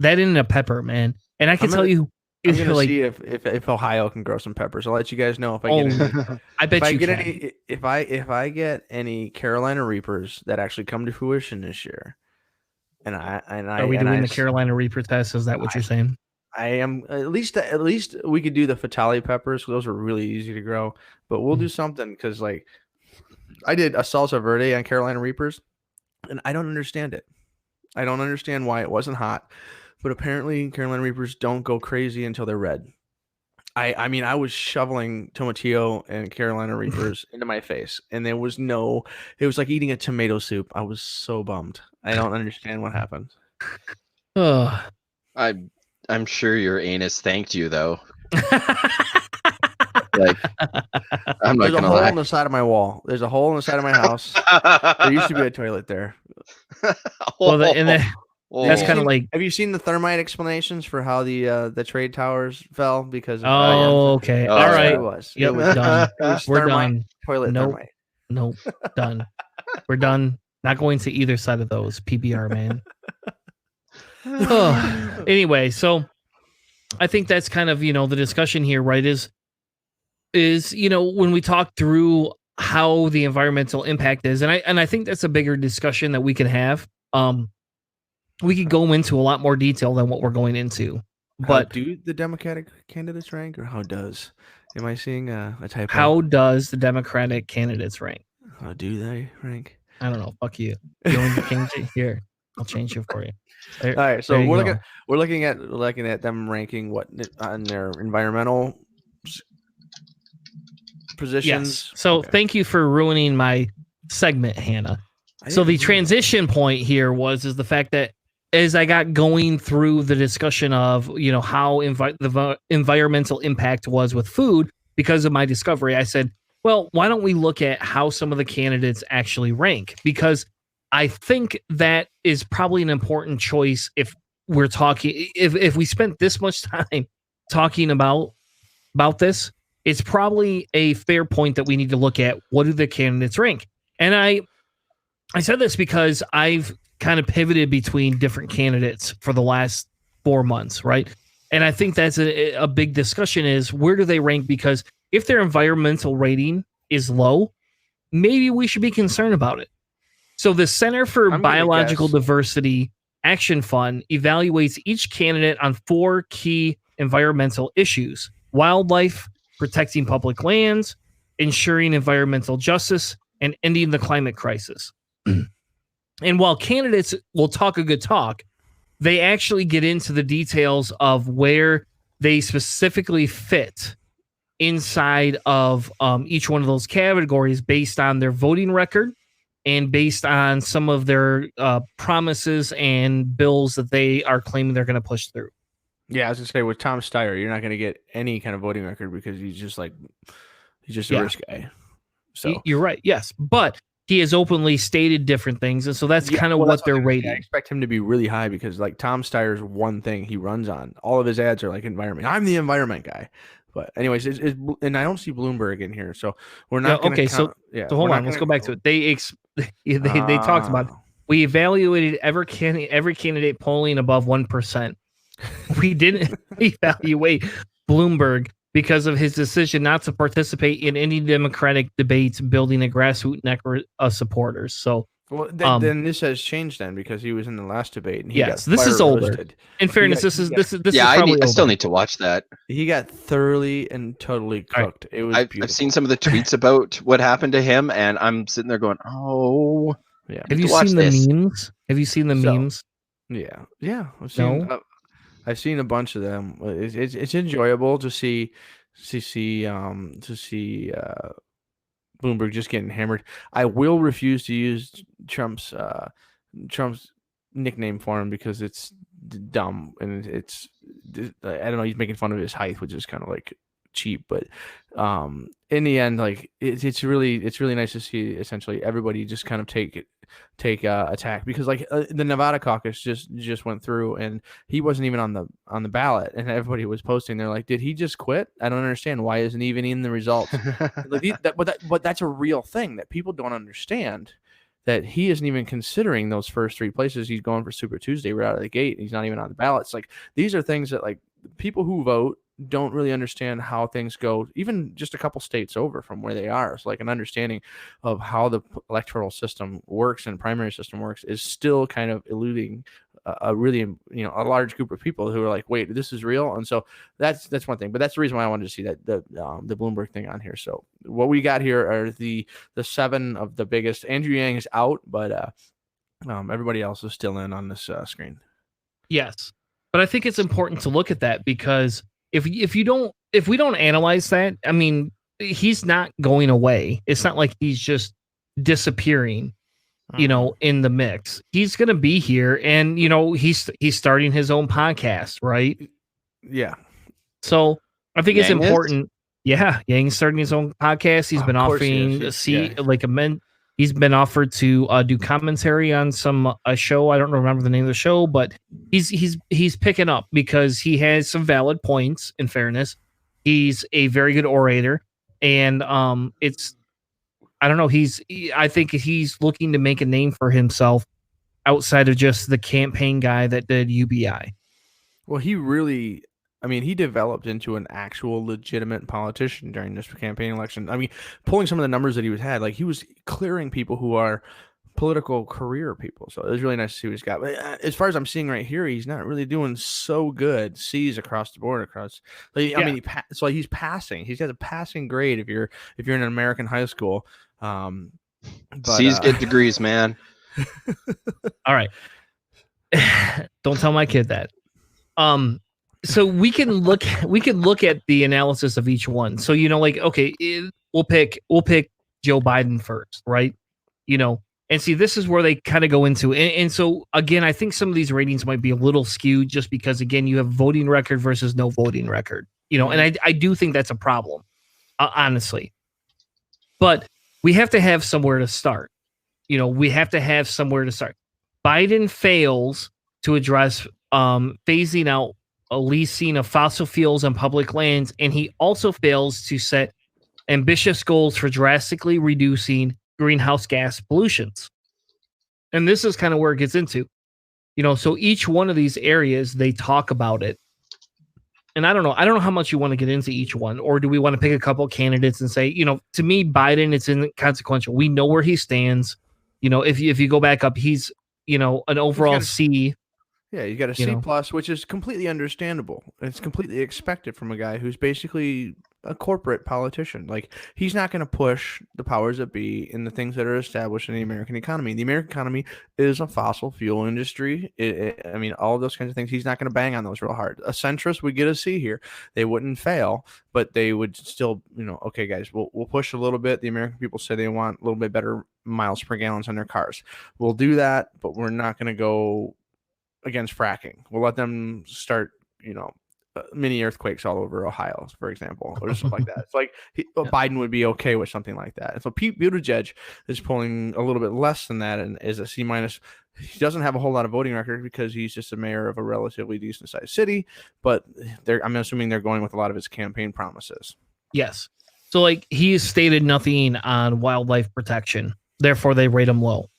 [SPEAKER 2] that in a pepper, man. And I can tell you,
[SPEAKER 3] I'm gonna see if Ohio can grow some peppers. I'll let you guys know if I get any.
[SPEAKER 2] I bet you can.
[SPEAKER 3] If I get any Carolina Reapers that actually come to fruition this year, are we doing
[SPEAKER 2] the Carolina Reaper test? Is that what you're saying?
[SPEAKER 3] I am. At least we could do the Fatale peppers. Those are really easy to grow. But we'll do something, because like I did a salsa verde on Carolina Reapers, and I don't understand it. I don't understand why it wasn't hot. But apparently Carolina Reapers don't go crazy until they're red. I mean, I was shoveling tomatillo and Carolina Reapers into my face, and it was like eating a tomato soup. I was so bummed. I don't understand what happened.
[SPEAKER 2] Oh,
[SPEAKER 4] I'm sure your anus thanked you, though. Like, I'm not
[SPEAKER 3] There's a hole in the side of my wall. There's a hole in the side of my house. There used to be a toilet there.
[SPEAKER 2] That's kind of like.
[SPEAKER 3] Have you seen the thermite explanations for how the trade towers fell because?
[SPEAKER 2] Okay. All right.
[SPEAKER 3] It was.
[SPEAKER 2] Yep. We're done. We're done.
[SPEAKER 3] Toilet thermite.
[SPEAKER 2] Nope. Done. We're done. Not going to either side of those. PBR, man. Anyway, so I think that's kind of the discussion here, right? Is when we talk through how the environmental impact is, and I think that's a bigger discussion that we can have. We could go into a lot more detail than what we're going into. But
[SPEAKER 3] how do the Democratic candidates rank, or how does? Am I seeing a typo?
[SPEAKER 2] How does the Democratic candidates rank?
[SPEAKER 3] How do they rank?
[SPEAKER 2] I don't know. Fuck you. You want to change it here? I'll change it for you.
[SPEAKER 3] All right. So we're looking at them ranking what on their environmental positions.
[SPEAKER 2] Yes. So thank you for ruining my segment, Hannah. So the transition point here is the fact that as I got going through the discussion of how the environmental impact was with food because of my discovery, I said, well, why don't we look at how some of the candidates actually rank? Because I think that is probably an important choice if we're talking, if we spent this much time talking about this, it's probably a fair point that we need to look at what do the candidates rank. And I said this because I've kind of pivoted between different candidates for the last 4 months, right? And I think that's a big discussion is where do they rank? Because if their environmental rating is low, maybe we should be concerned about it. So the Center for Biological Diversity Action Fund evaluates each candidate on 4 key environmental issues: wildlife, protecting public lands, ensuring environmental justice, and ending the climate crisis. And while candidates will talk a good talk, they actually get into the details of where they specifically fit inside of each one of those categories based on their voting record and based on some of their promises and bills that they are claiming they're going to push through.
[SPEAKER 3] Yeah, I was going to say, with Tom Steyer, you're not going to get any kind of voting record because he's just a risk guy. So
[SPEAKER 2] you're right, yes. But he has openly stated different things, and so that's kind of what they're rating.
[SPEAKER 3] I expect him to be really high because, like, Tom Steyer's one thing he runs on. All of his ads are like environment. I'm the environment guy. But anyways, and I don't see Bloomberg in here, so we're not going to
[SPEAKER 2] So hold on, let's go back to it. They talked about it. We evaluated every candidate polling above 1%. We didn't evaluate Bloomberg because of his decision not to participate in any Democratic debates building a grassroots network of supporters. So,
[SPEAKER 3] then this has changed then because he was in the last debate. And
[SPEAKER 2] this is older. In fairness, this is
[SPEAKER 4] I still need to watch that.
[SPEAKER 3] He got thoroughly and totally cooked. Right. It was.
[SPEAKER 4] I've seen some of the tweets about what happened to him, and I'm sitting there going, "Oh,
[SPEAKER 3] yeah."
[SPEAKER 2] Have you seen the memes? Have you seen the memes?
[SPEAKER 3] Yeah. I've seen a bunch of them. It's enjoyable to see Bloomberg just getting hammered. I will refuse to use Trump's nickname for him because it's dumb and it's I don't know. He's making fun of his height, which is kind of like cheap. But in the end, like it's really nice to see essentially everybody just kind of take attack because like the Nevada caucus just went through and he wasn't even on the ballot and everybody was posting. They're like, did he just quit? I don't understand. Why isn't he even in the results? But that's a real thing that people don't understand. That he isn't even considering those first 3 places. He's going for Super Tuesday right out of the gate. He's not even on the ballots. Like these are things that like people who vote don't really understand how things go, even just a couple states over from where they are. It's like an understanding of how the electoral system works and primary system works is still kind of eluding a really, a large group of people who are like, wait, this is real. And so that's one thing, but that's the reason why I wanted to see that the Bloomberg thing on here. So what we got here are the 7 of the biggest. Andrew Yang is out, but everybody else is still in on this screen.
[SPEAKER 2] Yes. But I think it's important to look at that because if we don't analyze that, I mean, he's not going away. It's not like he's just disappearing, in the mix. He's going to be here, and he's starting his own podcast, right?
[SPEAKER 3] Yeah.
[SPEAKER 2] So I think it's important. Yeah, Yang's starting his own podcast. He's been offering he's been offered to do commentary on a show. I don't remember the name of the show, but he's picking up because he has some valid points. In fairness, he's a very good orator, and I don't know. I think he's looking to make a name for himself outside of just the campaign guy that did UBI.
[SPEAKER 3] Well, he developed into an actual legitimate politician during this campaign election. I mean, pulling some of the numbers that he had, like he was clearing people who are political career people. So it was really nice to see what he's got. But as far as I'm seeing right here, he's not really doing so good. C's across the board I mean, he's passing. He's got a passing grade if you're in an American high school. But,
[SPEAKER 4] C's get degrees, man.
[SPEAKER 2] All right. Don't tell my kid that. So we can look at the analysis of each one. So okay, we'll pick Joe Biden first, right? And see, this is where they kind of go into, and so again, I think some of these ratings might be a little skewed just because again, you have voting record versus no voting record, and I do think that's a problem, honestly. But we have to have somewhere to start. we have to have somewhere to start. Biden fails to address phasing out leasing of fossil fuels on public lands, and he also fails to set ambitious goals for drastically reducing greenhouse gas pollutions. And this is kind of where it gets into, so each one of these areas, they talk about it. And I don't know how much you want to get into each one, or do we want to pick a couple of candidates and say, to me, Biden, it's inconsequential. We know where he stands. If you go back up, he's, an overall C.
[SPEAKER 3] Yeah, you got a C plus, which is completely understandable. It's completely expected from a guy who's basically a corporate politician. Like, he's not going to push the powers that be in the things that are established in the American economy. The American economy is a fossil fuel industry. I mean, all those kinds of things. He's not going to bang on those real hard. A centrist would get a C here. They wouldn't fail, but they would still, okay, guys, we'll push a little bit. The American people say they want a little bit better miles per gallon on their cars. We'll do that, but we're not going to go against fracking. We'll let them start, mini earthquakes all over Ohio, for example, or something like that. It's like Biden would be okay with something like that. And so Pete Buttigieg is pulling a little bit less than that and is a C minus. He doesn't have a whole lot of voting record because he's just a mayor of a relatively decent sized city, but I'm assuming they're going with a lot of his campaign promises.
[SPEAKER 2] Yes. So he has stated nothing on wildlife protection. Therefore they rate him low,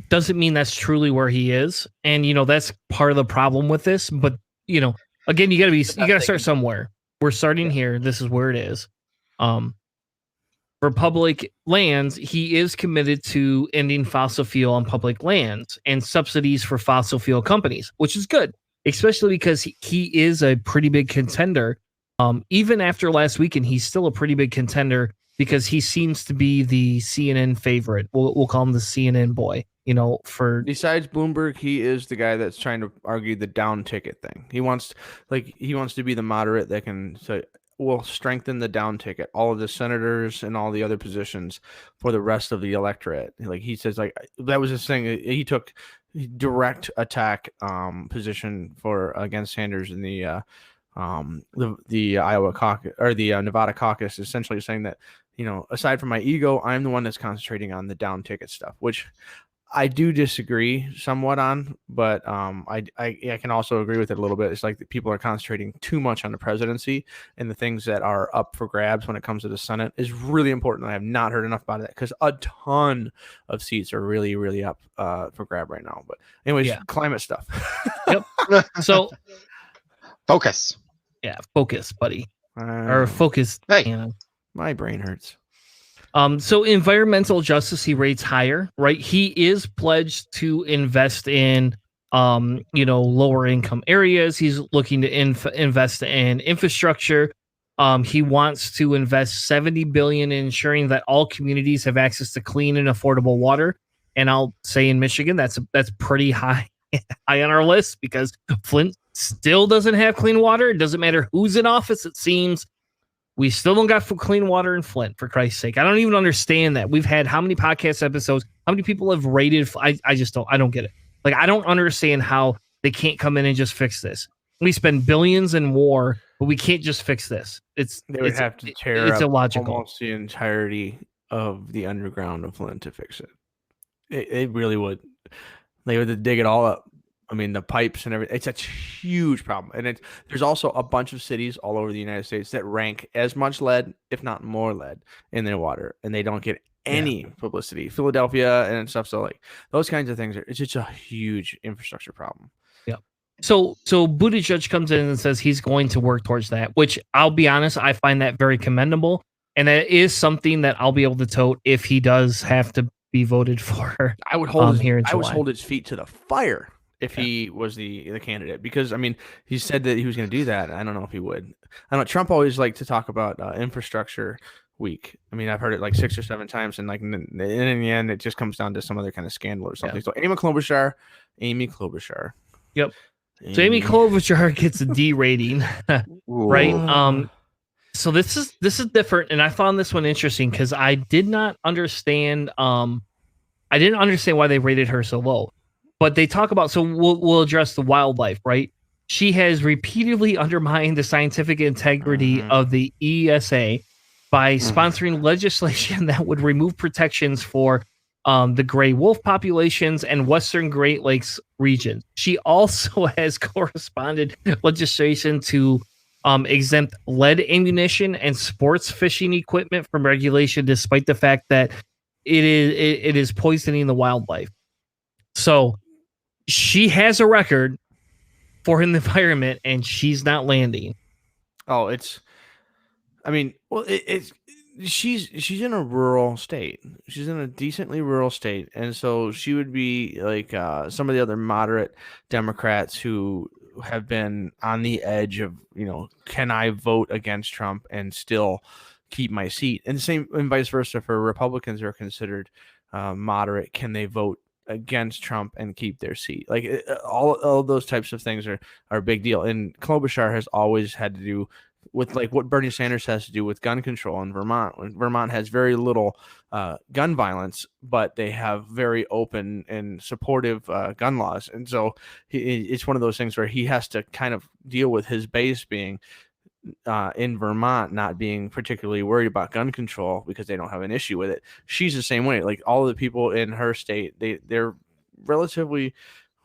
[SPEAKER 2] doesn't mean that's truly where he is. And, that's part of the problem with this. But, again, you gotta start somewhere. We're starting here. This is where it is. For public lands, he is committed to ending fossil fuel on public lands and subsidies for fossil fuel companies, which is good, especially because he is a pretty big contender. Even after last weekend, he's still a pretty big contender because he seems to be the CNN favorite. We'll call him the CNN boy. Besides
[SPEAKER 3] Bloomberg, he is the guy that's trying to argue the down ticket thing. He wants to be the moderate that will strengthen the down ticket, all of the senators and all the other positions for the rest of the electorate. Like, he says, that was his thing. He took direct attack position against Sanders in the Iowa caucus or the Nevada caucus, essentially saying that, aside from my ego, I'm the one that's concentrating on the down ticket stuff, which I do disagree somewhat on, but I can also agree with it a little bit. It's like that people are concentrating too much on the presidency, and the things that are up for grabs when it comes to the Senate is really important. I have not heard enough about it because a ton of seats are really, really up for grab right now. But anyways, climate stuff.
[SPEAKER 2] Yep. So
[SPEAKER 4] focus.
[SPEAKER 2] Yeah, focus, buddy. Or focus.
[SPEAKER 4] Hey,
[SPEAKER 3] my brain hurts.
[SPEAKER 2] So environmental justice, he rates higher, right? He is pledged to invest in, lower income areas. He's looking to invest in infrastructure. He wants to invest $70 billion in ensuring that all communities have access to clean and affordable water. And I'll say in Michigan, that's pretty high on our list because Flint still doesn't have clean water. It doesn't matter who's in office. It seems we still don't got clean water in Flint, for Christ's sake. I don't even understand that. We've had how many podcast episodes? How many people have rated? I just don't. I don't get it. I don't understand how they can't come in and just fix this. We spend billions in war, but we can't just fix this. They would
[SPEAKER 3] have to tear
[SPEAKER 2] it's
[SPEAKER 3] up
[SPEAKER 2] illogical.
[SPEAKER 3] Almost the entirety of the underground of Flint to fix it. It really would. They would dig it all up. I mean, the pipes and everything. It's a huge problem. And there's also a bunch of cities all over the United States that rank as much lead, if not more lead, in their water. And they don't get any publicity. Philadelphia and stuff. So, those kinds of things, it's just a huge infrastructure problem.
[SPEAKER 2] Yeah. So Buttigieg comes in and says he's going to work towards that, which I'll be honest, I find that very commendable. And that is something that I'll be able to tote if he does have to be voted for.
[SPEAKER 3] I would hold
[SPEAKER 2] hold
[SPEAKER 3] his feet to the fire if he was the candidate, because he said that he was going to do that. I don't know if he would. I don't know. Trump always liked to talk about infrastructure week. I've heard it 6 or 7 times, and in the end, it just comes down to some other kind of scandal or something. So Amy Klobuchar.
[SPEAKER 2] Yep. So Amy Klobuchar gets a D rating, right? So this is different, and I found this one interesting because I did not understand. I didn't understand why they rated her so low. But they talk about, so we'll address the wildlife, right? She has repeatedly undermined the scientific integrity of the ESA by sponsoring legislation that would remove protections for the gray wolf populations, and Western Great Lakes region. She also has corresponded legislation to exempt lead ammunition and sports fishing equipment from regulation, despite the fact that it is poisoning the wildlife. So she has a record for an environment, and she's not landing.
[SPEAKER 3] Oh, I mean, well, it's she's in a rural state. She's in a decently rural state, and so she would be like some of the other moderate Democrats who have been on the edge of, can I vote against Trump and still keep my seat? And the same and vice versa for Republicans who are considered moderate. Can they vote against Trump and keep their seat? Like all those types of things are a big deal. And Klobuchar has always had to do with like what Bernie Sanders has to do with gun control in Vermont. Vermont has very little gun violence, but they have very open and supportive gun laws. And so it's one of those things where he has to kind of deal with his base being in Vermont, not being particularly worried about gun control because they don't have an issue with it. She's the same way. Like all of the people in her state, they're relatively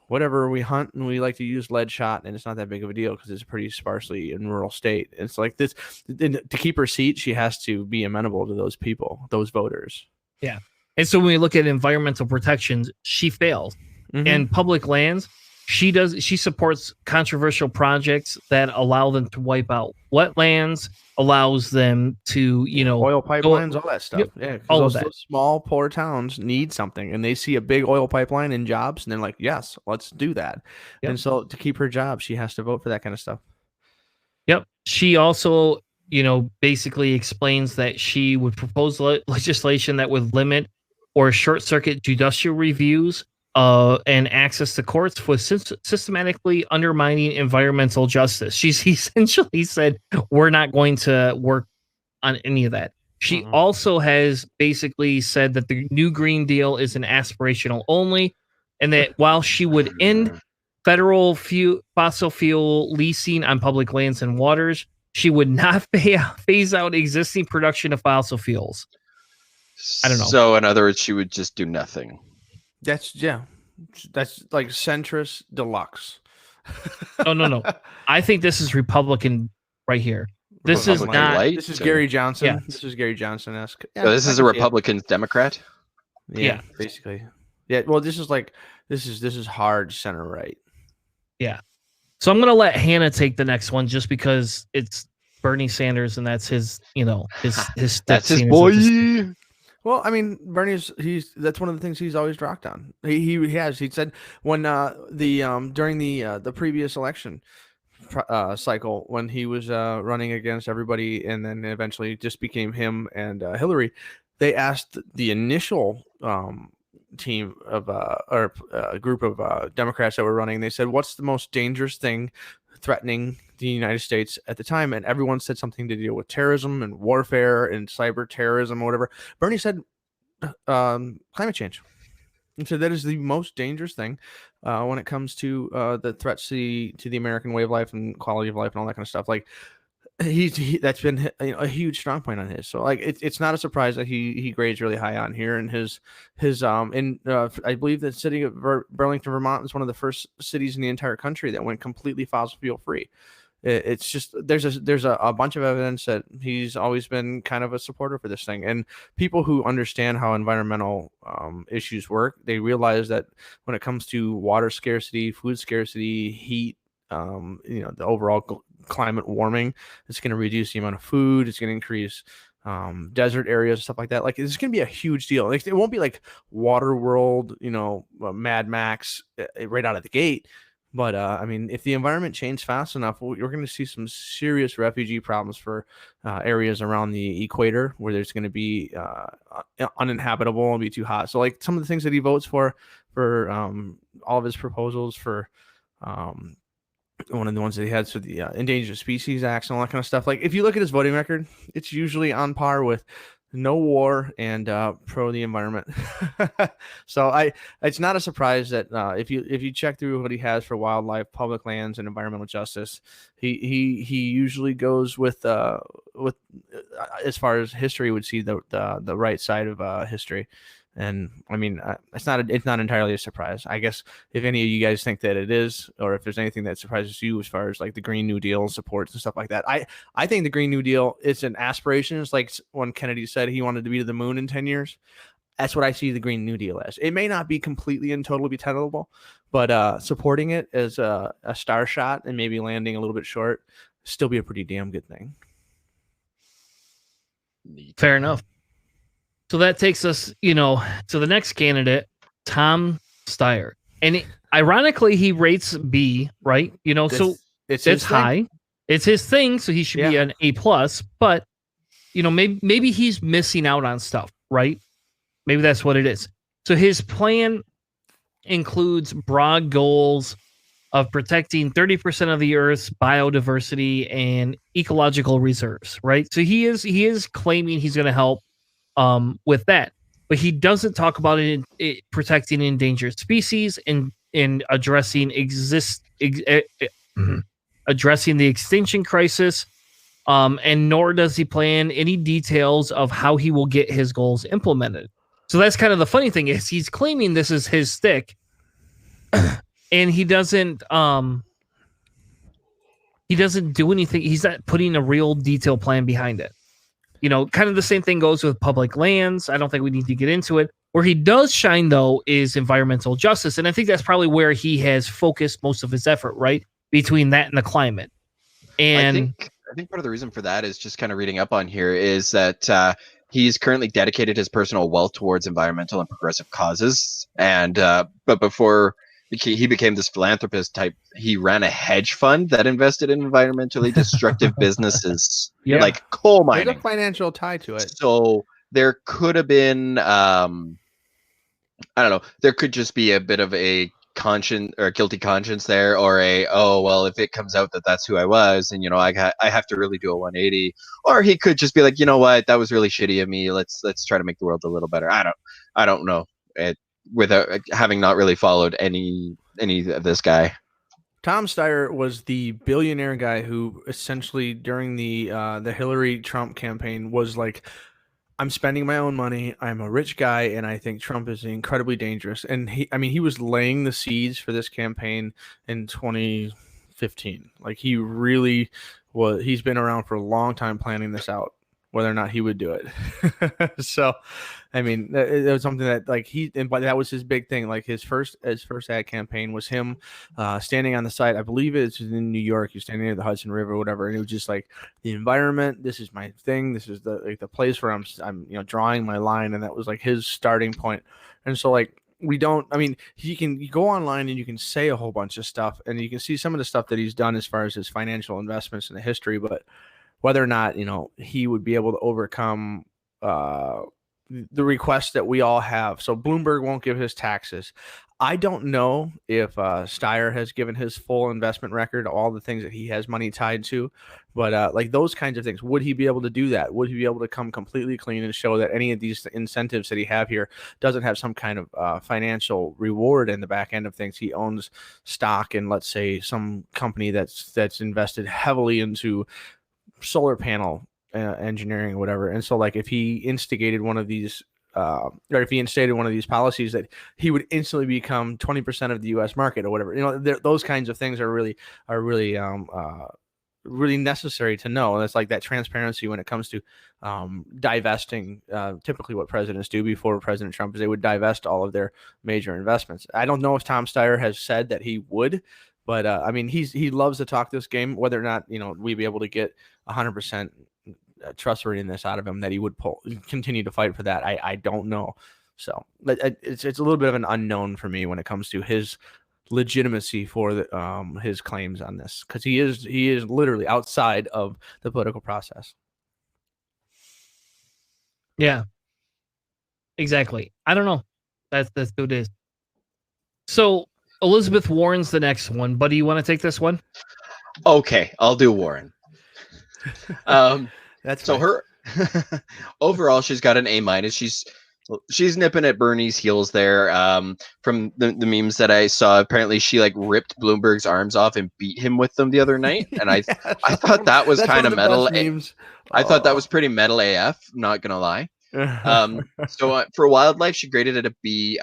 [SPEAKER 3] whatever. We hunt and we like to use lead shot, and it's not that big of a deal because it's pretty sparsely in rural state. It's like this to keep her seat, she has to be amenable to those people, those voters.
[SPEAKER 2] Yeah. And so when we look at environmental protections, she fails. And public lands, she supports controversial projects that allow them to wipe out wetlands, allows them to,
[SPEAKER 3] oil pipelines, all that stuff. Yeah,
[SPEAKER 2] all of that.
[SPEAKER 3] Those small, poor towns need something, and they see a big oil pipeline and jobs, and they're like, yes, let's do that. Yep. And so to keep her job, she has to vote for that kind of stuff.
[SPEAKER 2] Yep. She also, basically explains that she would propose legislation that would limit or short circuit judicial reviews and access to courts for systematically undermining environmental justice. She's essentially said, we're not going to work on any of that. She also has basically said that the new Green Deal is an aspirational only, and that while she would end federal fossil fuel leasing on public lands and waters, she would not phase out existing production of fossil fuels. I don't know.
[SPEAKER 4] So in other words, she would just do nothing.
[SPEAKER 3] That's like centrist deluxe.
[SPEAKER 2] No. I think this is Republican right here. This is not.
[SPEAKER 4] Light,
[SPEAKER 3] this is Gary Johnson.
[SPEAKER 2] Yeah.
[SPEAKER 3] This is Gary Johnson-esque. Yeah,
[SPEAKER 4] so this is a Republican Democrat.
[SPEAKER 3] Yeah, basically. Yeah. Well, this is hard center right.
[SPEAKER 2] Yeah. So I'm gonna let Hannah take the next one just because it's Bernie Sanders and that's his, his
[SPEAKER 4] that's his boy.
[SPEAKER 3] Well, I mean, Bernie's that's one of the things he's always rocked on. He said when during the previous election cycle when he was running against everybody and then eventually just became him and Hillary, they asked the initial team of or group of Democrats that were running. They said, "What's the most dangerous thing threatening the United States at the time?" And everyone said something to deal with terrorism and warfare and cyber terrorism or whatever. Bernie said climate change. And so that is the most dangerous thing when it comes to the threats to the American way of life and quality of life and all that kind of stuff. Like that's been a huge strong point on his. So like it's not a surprise that he grades really high on here. And I believe the city of Burlington, Vermont is one of the first cities in the entire country that went completely fossil fuel free. It's just there's a bunch of evidence that he's always been kind of a supporter for this thing, and people who understand how environmental issues work, they realize that when it comes to water scarcity, food scarcity, heat, the overall climate warming, it's going to reduce the amount of food. It's going to increase desert areas and stuff like that. Like it's going to be a huge deal. Like it won't be like Water World, Mad Max right out of the gate. But I mean, if the environment changes fast enough, you're going to see some serious refugee problems for areas around the equator where there's going to be uninhabitable and be too hot. So like some of the things that he votes for all of his proposals for one of the ones that he had, so the Endangered Species Acts and all that kind of stuff. Like if you look at his voting record, it's usually on par with no war and pro the environment. So it's not a surprise that if you check through what he has for wildlife, public lands, and environmental justice, he usually goes with as far as history would see the right side of history. And I mean, it's not entirely a surprise. I guess if any of you guys think that it is, or if there's anything that surprises you as far as like the Green New Deal supports and stuff like that, I think the Green New Deal is an aspiration. It's like when Kennedy said he wanted to be to the moon in 10 years. That's what I see the Green New Deal as. It may not be completely and totally tenable, but supporting it as a star shot and maybe landing a little bit short still be a pretty damn good thing.
[SPEAKER 2] Fair enough. So that takes us, to the next candidate, Tom Steyer. And ironically, he rates B, right? So it's high. It's his thing, so he should be an A+. But, maybe he's missing out on stuff, right? Maybe that's what it is. So his plan includes broad goals of protecting 30% of the Earth's biodiversity and ecological reserves, right? So he is claiming he's going to help with that, but he doesn't talk about it protecting endangered species and addressing addressing the extinction crisis, and nor does he plan any details of how he will get his goals implemented. So that's kind of the funny thing is he's claiming this is his stick, and he doesn't do anything. He's not putting a real detailed plan behind it. Kind of the same thing goes with public lands. I don't think we need to get into it. Where he does shine, though, is environmental justice. And I think that's probably where he has focused most of his effort, right? Between that and the climate. And
[SPEAKER 4] I think part of the reason for that is just kind of reading up on here is that he's currently dedicated his personal wealth towards environmental and progressive causes. And but before he became this philanthropist type, he ran a hedge fund that invested in environmentally destructive businesses, like coal mining.
[SPEAKER 3] There's a financial tie to it.
[SPEAKER 4] So there could have been, I don't know, there could just be a bit of a conscience or a guilty conscience there, or if it comes out that that's who I was, and I have to really do a 180. Or he could just be like, you know what, that was really shitty of me. Let's try to make the world a little better. I don't know. Without having not really followed any of this guy.
[SPEAKER 3] Tom Steyer was the billionaire guy who essentially during the Hillary Trump campaign was like, I'm spending my own money. I'm a rich guy, and I think Trump is incredibly dangerous. And he was laying the seeds for this campaign in 2015. Like he really was. He's been around for a long time planning this out, whether or not he would do it. So, I mean, it was something that but that was his big thing. Like his first ad campaign was him standing on the side. I believe it's in New York. He's standing near the Hudson River or whatever. And it was just like the environment. This is my thing. This is the place where I'm drawing my line. And that was like his starting point. And so you can go online and you can say a whole bunch of stuff and you can see some of the stuff that he's done as far as his financial investments in the history, but whether or not, he would be able to overcome the requests that we all have. So Bloomberg won't give his taxes. I don't know if Steyer has given his full investment record, all the things that he has money tied to, but those kinds of things, would he be able to do that? Would he be able to come completely clean and show that any of these incentives that he have here doesn't have some kind of financial reward in the back end of things? He owns stock in, let's say, some company that's invested heavily into solar panel engineering or whatever. And so if he instigated one of these or if he instated one of these policies, that he would instantly become 20% of the US market or whatever, those kinds of things are really necessary to know. And it's like that transparency when it comes to divesting. Typically what presidents do before President Trump is they would divest all of their major investments. I don't know if Tom Steyer has said that he would, but he loves to talk this game. Whether or not we'd be able to get 100% trustworthiness out of him that he would continue to fight for that, I don't know. So it's a little bit of an unknown for me when it comes to his legitimacy for his claims on this, because he is literally outside of the political process.
[SPEAKER 2] Yeah, exactly. I don't know. That's who it is. So Elizabeth Warren's the next one. Buddy, you want to take this one?
[SPEAKER 4] Okay, I'll do Warren.
[SPEAKER 3] That's
[SPEAKER 4] so her overall, she's got an A-. She's nipping at Bernie's heels there. From the memes that I saw, apparently she ripped Bloomberg's arms off and beat him with them the other night, and I thought that was kind of metal. I thought that was pretty metal AF. Not gonna lie. For wildlife, she graded it a B.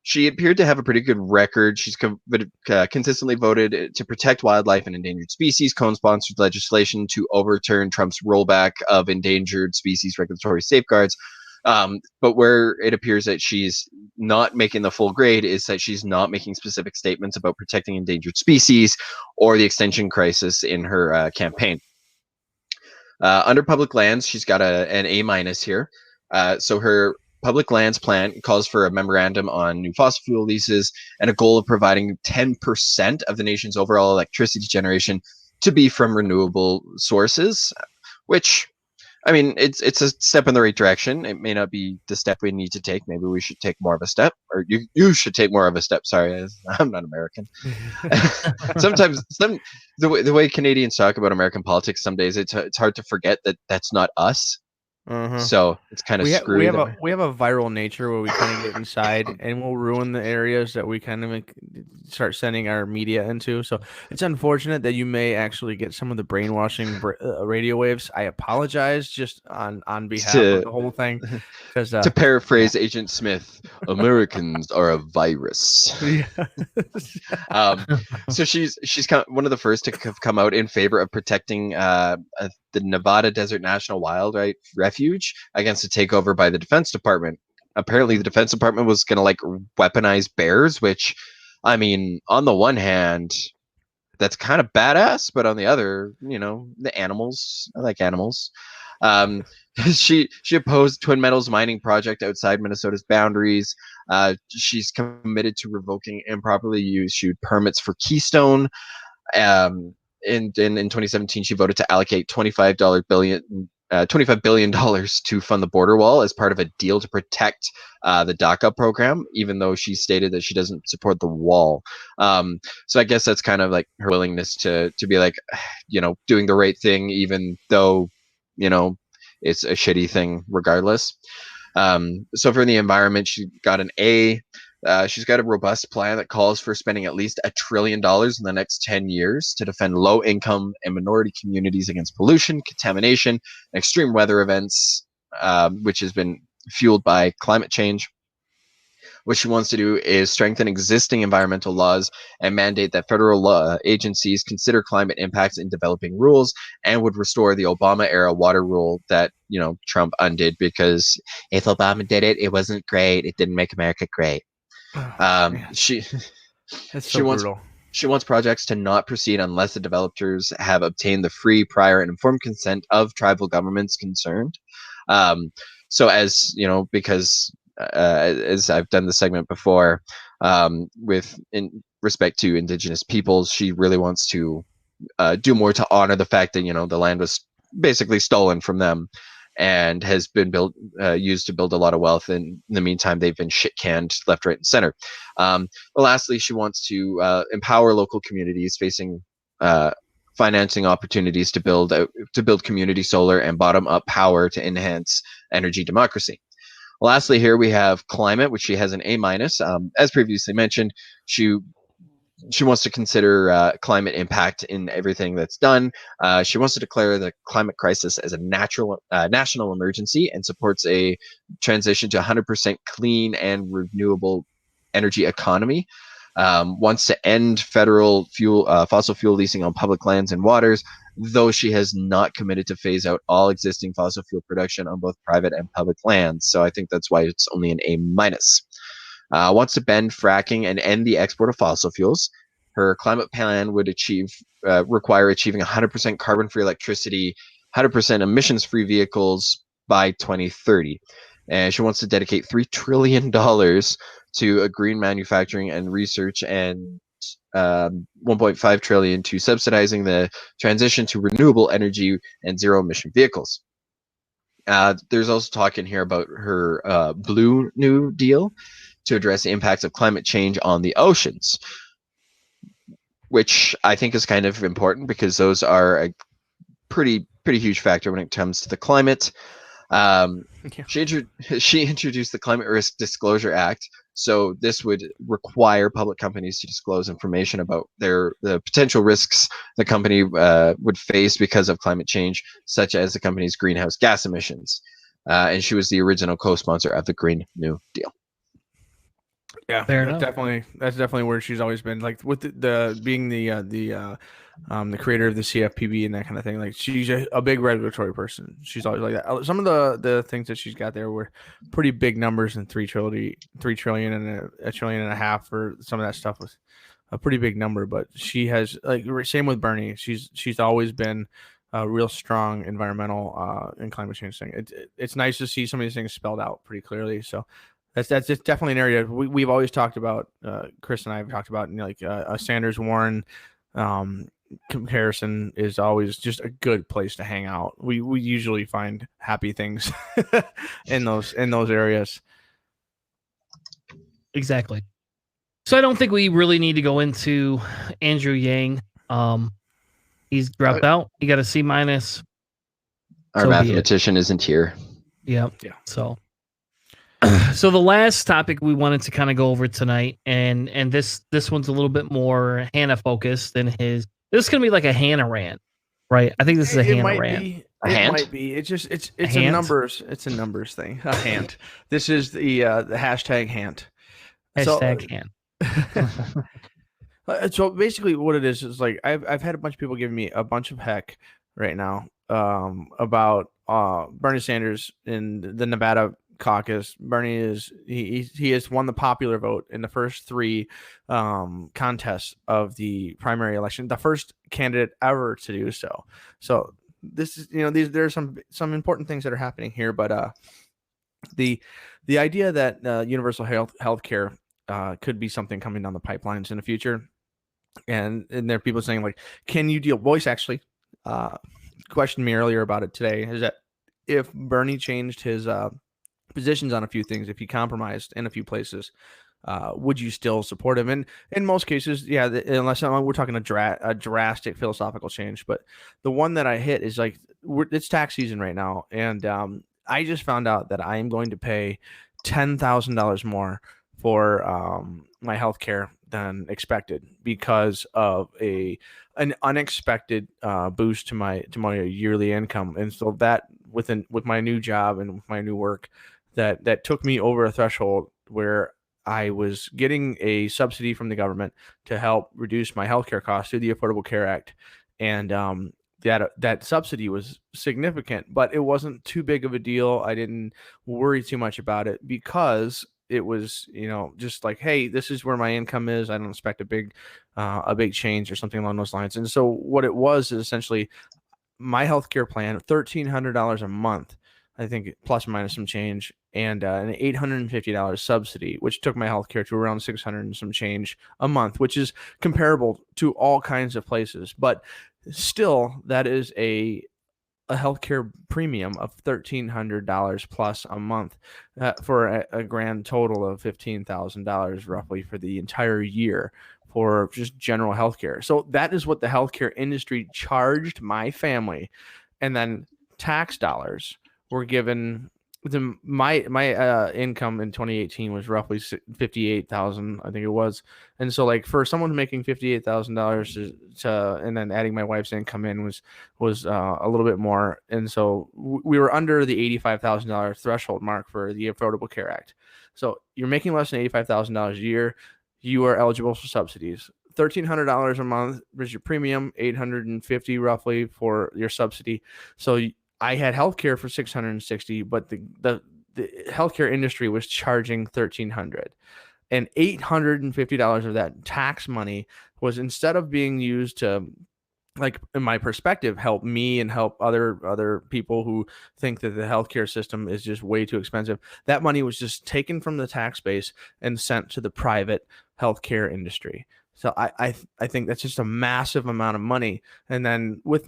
[SPEAKER 4] She appeared to have a pretty good record. She's consistently voted to protect wildlife and endangered species, co-sponsored legislation to overturn Trump's rollback of endangered species regulatory safeguards. But where it appears that she's not making the full grade is that she's not making specific statements about protecting endangered species or the extinction crisis in her campaign. Under public lands, she's got an A- here. So her public lands plan calls for a memorandum on new fossil fuel leases and a goal of providing 10% of the nation's overall electricity generation to be from renewable sources, which, I mean, it's a step in the right direction. It may not be the step we need to take. Maybe we should take more of a step, or you should take more of a step. Sorry, I'm not American. Sometimes the way Canadians talk about American politics, some days it's hard to forget that that's not us. So it's kind of screwy.
[SPEAKER 3] We have a viral nature where we kind of get inside and we'll ruin the areas that we kind of start sending our media into. So it's unfortunate that you may actually get some of the brainwashing radio waves. I apologize just on behalf of the whole thing. Because
[SPEAKER 4] to paraphrase Agent Smith, Americans are a virus. So she's one of the first to have come out in favor of protecting the Nevada Desert National Wildlife Refuge against a takeover by the Defense Department. Apparently, the Defense Department was going to weaponize bears, which, I mean, on the one hand, that's kind of badass, but on the other, the animals. I like animals. She opposed Twin Metals mining project outside Minnesota's boundaries. She's committed to revoking improperly issued permits for Keystone. In 2017, she voted to allocate $25 billion to fund the border wall as part of a deal to protect the DACA program, even though she stated that she doesn't support the wall. So I guess that's kind of like her willingness to be doing the right thing, even though, it's a shitty thing regardless. So for the environment, she got an A. She's got a robust plan that calls for spending at least $1 trillion in the next 10 years to defend low-income and minority communities against pollution, contamination, and extreme weather events, which has been fueled by climate change. What she wants to do is strengthen existing environmental laws and mandate that federal agencies consider climate impacts in developing rules, and would restore the Obama-era water rule that, Trump undid, because if Obama did it, it wasn't great. It didn't make America great. She wants projects to not proceed unless the developers have obtained the free, prior, and informed consent of tribal governments concerned. So as because as I've done the segment before, with in respect to Indigenous peoples, she really wants to do more to honor the fact that the land was basically stolen from them and has been used to build a lot of wealth. And in the meantime, they've been shit canned left, right, and center. But lastly, she wants to empower local communities facing financing opportunities to build community solar and bottom up power to enhance energy democracy. Lastly, here we have climate, which she has an A-. As previously mentioned, she wants to consider climate impact in everything that's done. She wants to declare the climate crisis as a national emergency and supports a transition to 100% clean and renewable energy economy. Wants to end federal fossil fuel leasing on public lands and waters, though she has not committed to phase out all existing fossil fuel production on both private and public lands. So I think that's why it's only an A-. Wants to ban fracking and end the export of fossil fuels. Her climate plan would require achieving 100% carbon-free electricity, 100% emissions-free vehicles by 2030. And she wants to dedicate $3 trillion to a green manufacturing and research, and $1.5 trillion to subsidizing the transition to renewable energy and zero-emission vehicles. There's also talk in here about her Blue New Deal to address the impacts of climate change on the oceans, which I think is kind of important because those are a pretty huge factor when it comes to the climate. She introduced the Climate Risk Disclosure Act. So this would require public companies to disclose information about the potential risks the company would face because of climate change, such as the company's greenhouse gas emissions. and she was the original co-sponsor of the Green New Deal.
[SPEAKER 3] Yeah,
[SPEAKER 2] Fair
[SPEAKER 3] that's
[SPEAKER 2] enough.
[SPEAKER 3] definitely where she's always been. Like with the being the creator of the CFPB and that kind of thing. Like she's a big regulatory person. She's always like that. Some of the things that she's got there were pretty big numbers, and 3 trillion and a trillion and a half for some of that stuff was a pretty big number. But she has, like, same with Bernie. She's always been a real strong environmental and climate change thing. It's nice to see some of these things spelled out pretty clearly. So that's just definitely an area we've always talked about. Chris and I have talked about, like a Sanders Warren comparison is always just a good place to hang out. We usually find happy things in those areas.
[SPEAKER 2] Exactly. So I don't think we really need to go into Andrew Yang. He's dropped out. He got a C-.
[SPEAKER 4] Our
[SPEAKER 2] So be
[SPEAKER 4] mathematician isn't here.
[SPEAKER 2] Yeah.
[SPEAKER 3] Yeah.
[SPEAKER 2] So the last topic we wanted to kind of go over tonight, and this one's a little bit more Hannah focused than his. This is gonna be like a Hannah rant, right? I think this is a Hannah rant.
[SPEAKER 3] It
[SPEAKER 4] hand?
[SPEAKER 3] might be. It's a
[SPEAKER 2] hand?
[SPEAKER 3] numbers. It's a numbers thing. A hand. This is the hashtag hand.
[SPEAKER 2] Hashtag hand.
[SPEAKER 3] So basically, what it is like I've had a bunch of people giving me a bunch of heck right now about Bernie Sanders in the Nevada caucus. Bernie he has won the popular vote in the first 3 contests of the primary election, the first candidate ever to do so. So this is, there are some important things that are happening here, but the idea that universal health care could be something coming down the pipelines in the future, and there are people saying, like, can you deal? Voice actually questioned me earlier about it today. Is that if Bernie changed his positions on a few things, if he compromised in a few places, would you still support him? And in most cases, yeah, unless we're talking a drastic philosophical change. But the one that I hit is like, it's tax season right now, and I just found out that I am going to pay $10,000 more for my health care than expected because of an unexpected boost to my yearly income. And so that with my new job and with my new work, that took me over a threshold where I was getting a subsidy from the government to help reduce my healthcare costs through the Affordable Care Act. And that subsidy was significant, but it wasn't too big of a deal. I didn't worry too much about it because it was, just like, hey, this is where my income is. I don't expect a big change or something along those lines. And so what it was is essentially my healthcare plan, $1,300 a month, I think, plus or minus some change, and an $850 subsidy, which took my healthcare to around $600 and some change a month, which is comparable to all kinds of places. But still, that is a healthcare premium of $1,300 plus a month for a grand total of $15,000 roughly for the entire year for just general healthcare. So that is what the healthcare industry charged my family, and then tax dollars were given. My income in 2018 was roughly 58,000, I think it was, and so like for someone making $58,000 to and then adding my wife's income in was a little bit more, and so we were under the $85,000 threshold mark for the Affordable Care Act. So you're making less than $85,000 a year, you are eligible for subsidies. $1,300 a month is your premium, $850 roughly for your subsidy. So I had healthcare for $660, but the healthcare industry was charging $1,300, and $850 of that tax money was, instead of being used to, like, in my perspective, help me and help other people who think that the healthcare system is just way too expensive. That money was just taken from the tax base and sent to the private healthcare industry. So I think that's just a massive amount of money. And then with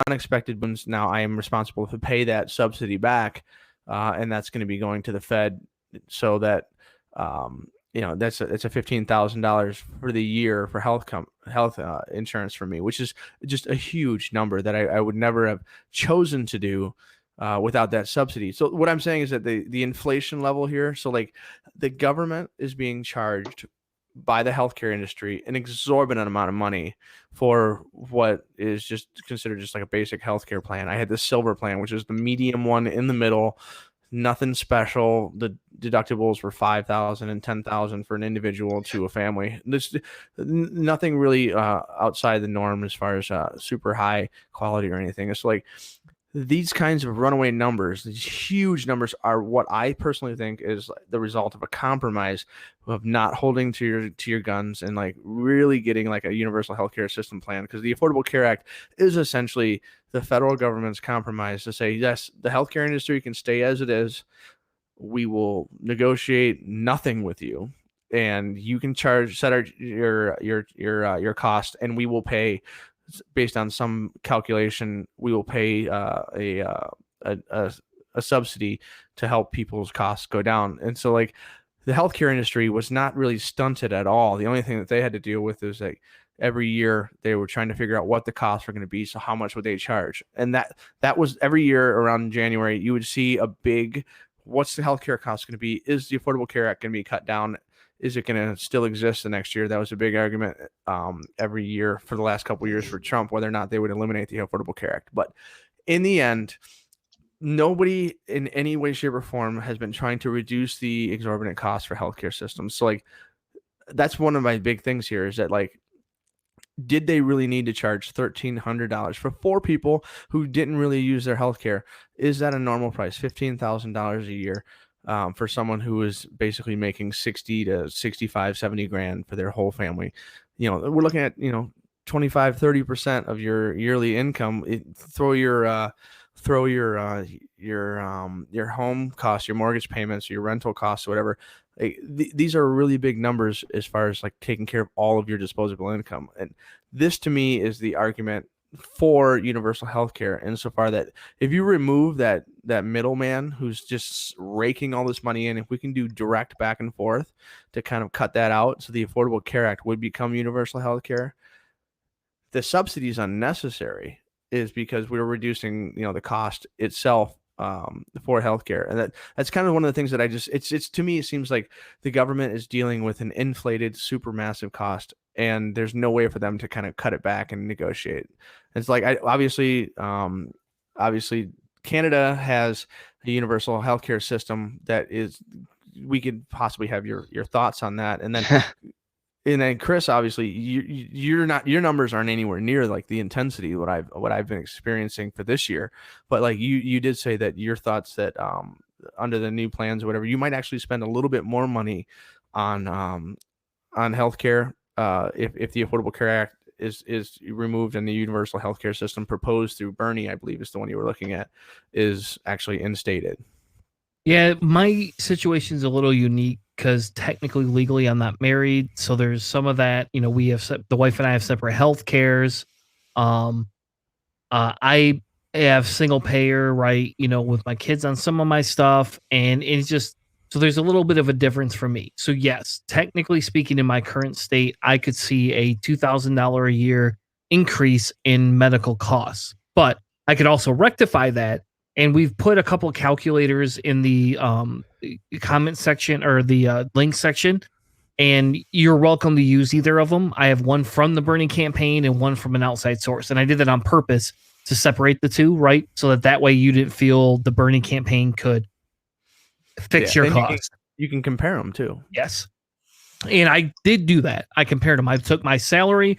[SPEAKER 3] unexpected boons, now I am responsible to pay that subsidy back, and that's going to be going to the Fed, so that that's a $15,000 for the year for health insurance for me, which is just a huge number that I would never have chosen to do without that subsidy. So what I'm saying is that the inflation level here, so like the government is being charged by the healthcare industry an exorbitant amount of money for what is just considered just like a basic healthcare plan. I had the silver plan, which is the medium one in the middle, nothing special. The deductibles were $5,000 and $10,000 for an individual to a family. This nothing really outside the norm as far as super high quality or anything. It's like these kinds of runaway numbers, these huge numbers, are what I personally think is the result of a compromise of not holding to your guns and like really getting like a universal healthcare system plan. Because the Affordable Care Act is essentially the federal government's compromise to say, yes, the healthcare industry can stay as it is. We will negotiate nothing with you, and you can set your cost, and we will pay. Based on some calculation, we will pay a subsidy to help people's costs go down. And so like the healthcare industry was not really stunted at all. The only thing that they had to deal with is like every year they were trying to figure out what the costs were going to be. So how much would they charge? And that was every year around January, you would see a big, what's the healthcare cost going to be? Is the Affordable Care Act going to be cut down? Is it going to still exist the next year? That was a big argument every year for the last couple of years for Trump, whether or not they would eliminate the Affordable Care Act. But in the end, nobody in any way, shape, or form has been trying to reduce the exorbitant costs for healthcare systems. So like, that's one of my big things here is that like, did they really need to charge $1,300 for 4 people who didn't really use their healthcare? Is that a normal price? $15,000 a year. For someone who is basically making 60 to 65, 70 grand for their whole family. You know, we're looking at, 25, 30% of your yearly income. Throw your home costs, your mortgage payments, your rental costs, or whatever. These are really big numbers as far as like taking care of all of your disposable income. And this to me is the argument for universal healthcare, insofar that if you remove that middleman who's just raking all this money in, if we can do direct back and forth to kind of cut that out, so the Affordable Care Act would become universal healthcare. The subsidy is unnecessary, is because we're reducing the cost itself for healthcare, and that's kind of one of the things that it's to me, it seems like the government is dealing with an inflated, super massive cost, and there's no way for them to kind of cut it back and negotiate. It's like obviously Canada has a universal healthcare system that is. We could possibly have your thoughts on that, and then. And then Chris, obviously, your numbers aren't anywhere near like the intensity what I've been experiencing for this year. But like you did say that your thoughts that under the new plans or whatever, you might actually spend a little bit more money on healthcare if the Affordable Care Act is removed and the universal healthcare system proposed through Bernie, I believe is the one you were looking at, is actually instated.
[SPEAKER 2] Yeah, my situation's a little unique because technically, legally, I'm not married. So there's some of that. We have the wife and I have separate health cares. I have single payer, right? With my kids on some of my stuff, and it's just so there's a little bit of a difference for me. So yes, technically speaking, in my current state, I could see a $2,000 a year increase in medical costs, but I could also rectify that. And we've put a couple of calculators in the comment section or the link section, and you're welcome to use either of them. I have one from the Bernie campaign and one from an outside source. And I did that on purpose to separate the two, right? So that way you didn't feel the Bernie campaign could fix your costs.
[SPEAKER 3] You can compare them too.
[SPEAKER 2] Yes. And I did do that. I compared them. I took my salary.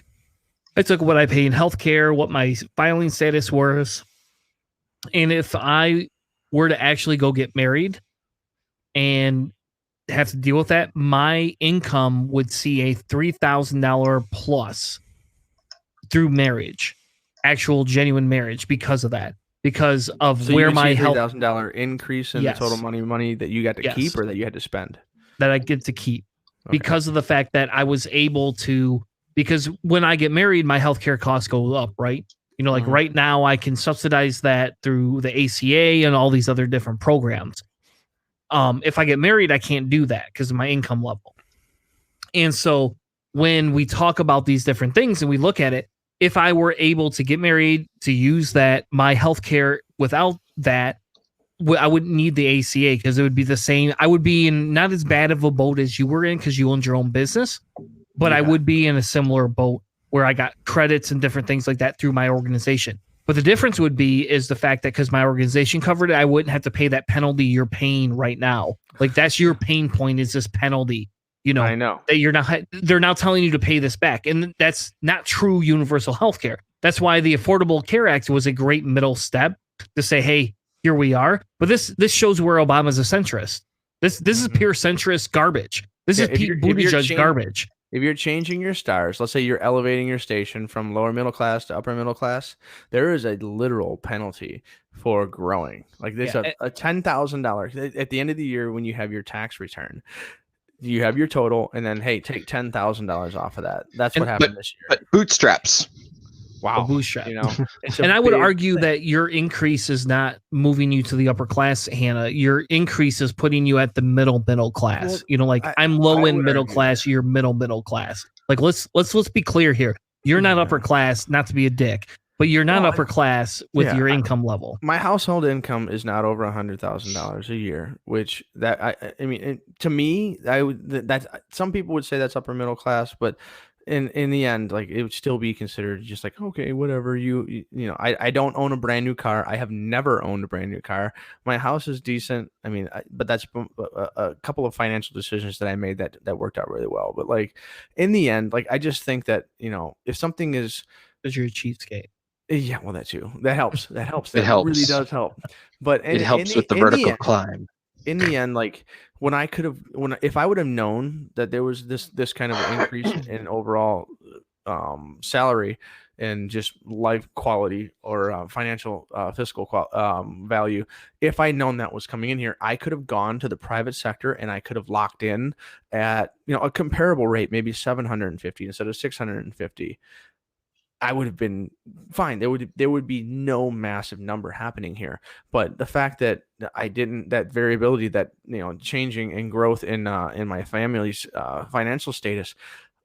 [SPEAKER 2] I took what I pay in healthcare, what my filing status was. And if I were to actually go get married and have to deal with that, my income would see a $3,000 plus through marriage, actual genuine marriage, because of that, because of where my health
[SPEAKER 3] $3,000 increase in the total money that you got to keep or that you had to spend,
[SPEAKER 2] that I get to keep because of the fact that I was able to, because when I get married, my healthcare costs go up, right? Right now I can subsidize that through the ACA and all these other different programs. If I get married, I can't do that because of my income level. And so when we talk about these different things and we look at it, if I were able to get married, to use that, my healthcare without that, I wouldn't need the ACA because it would be the same. I would be in not as bad of a boat as you were in because you owned your own business, but I would be in a similar boat where I got credits and different things like that through my organization. But the difference would be is the fact that because my organization covered it, I wouldn't have to pay that penalty you're paying right now. Like that's your pain point is this penalty.
[SPEAKER 3] I know
[SPEAKER 2] that you're not. They're now telling you to pay this back, and that's not true universal health care. That's why the Affordable Care Act was a great middle step to say, hey, here we are. But this shows where Obama's a centrist. This is pure centrist garbage. This is Pete Buttigieg garbage.
[SPEAKER 3] If you're changing your stars, let's say you're elevating your station from lower middle class to upper middle class, there is a literal penalty for growing. Like there's a $10,000 at the end of the year when you have your tax return. You have your total, and then hey, take $10,000 off of that. That's what happened this year.
[SPEAKER 4] But bootstraps.
[SPEAKER 3] Wow,
[SPEAKER 2] bootstrap.
[SPEAKER 3] And
[SPEAKER 2] I would argue that your increase is not moving you to the upper class, Hannah. Your increase is putting you at the middle class.
[SPEAKER 3] Well,
[SPEAKER 2] I'm low end middle class. You're middle class. Like let's be clear here. You're not upper class, not to be a dick, but you're not upper class with your income level.
[SPEAKER 3] My household income is not over $100,000 a year, which I mean, to me, that's some people would say that's upper middle class, but in the end, like it would still be considered just like, okay, whatever I don't own a brand new car. I have never owned a brand new car. My house is decent. I mean, but that's a couple of financial decisions that I made that worked out really well. But like in the end, like I just think that, if something is,
[SPEAKER 2] because you're a cheapskate.
[SPEAKER 3] Yeah, well, that too. That helps. That helps.
[SPEAKER 4] It helps.
[SPEAKER 3] Really does help. But
[SPEAKER 4] it helps with the vertical climb.
[SPEAKER 3] In the end, like if I would have known that there was this kind of increase in overall salary and just life quality or financial fiscal value, if I'd known that was coming in here, I could have gone to the private sector and I could have locked in at a comparable rate, maybe 750 instead of 650. I would have been fine. There would be no massive number happening here. But the fact that I didn't, that variability, that changing and growth in my family's financial status,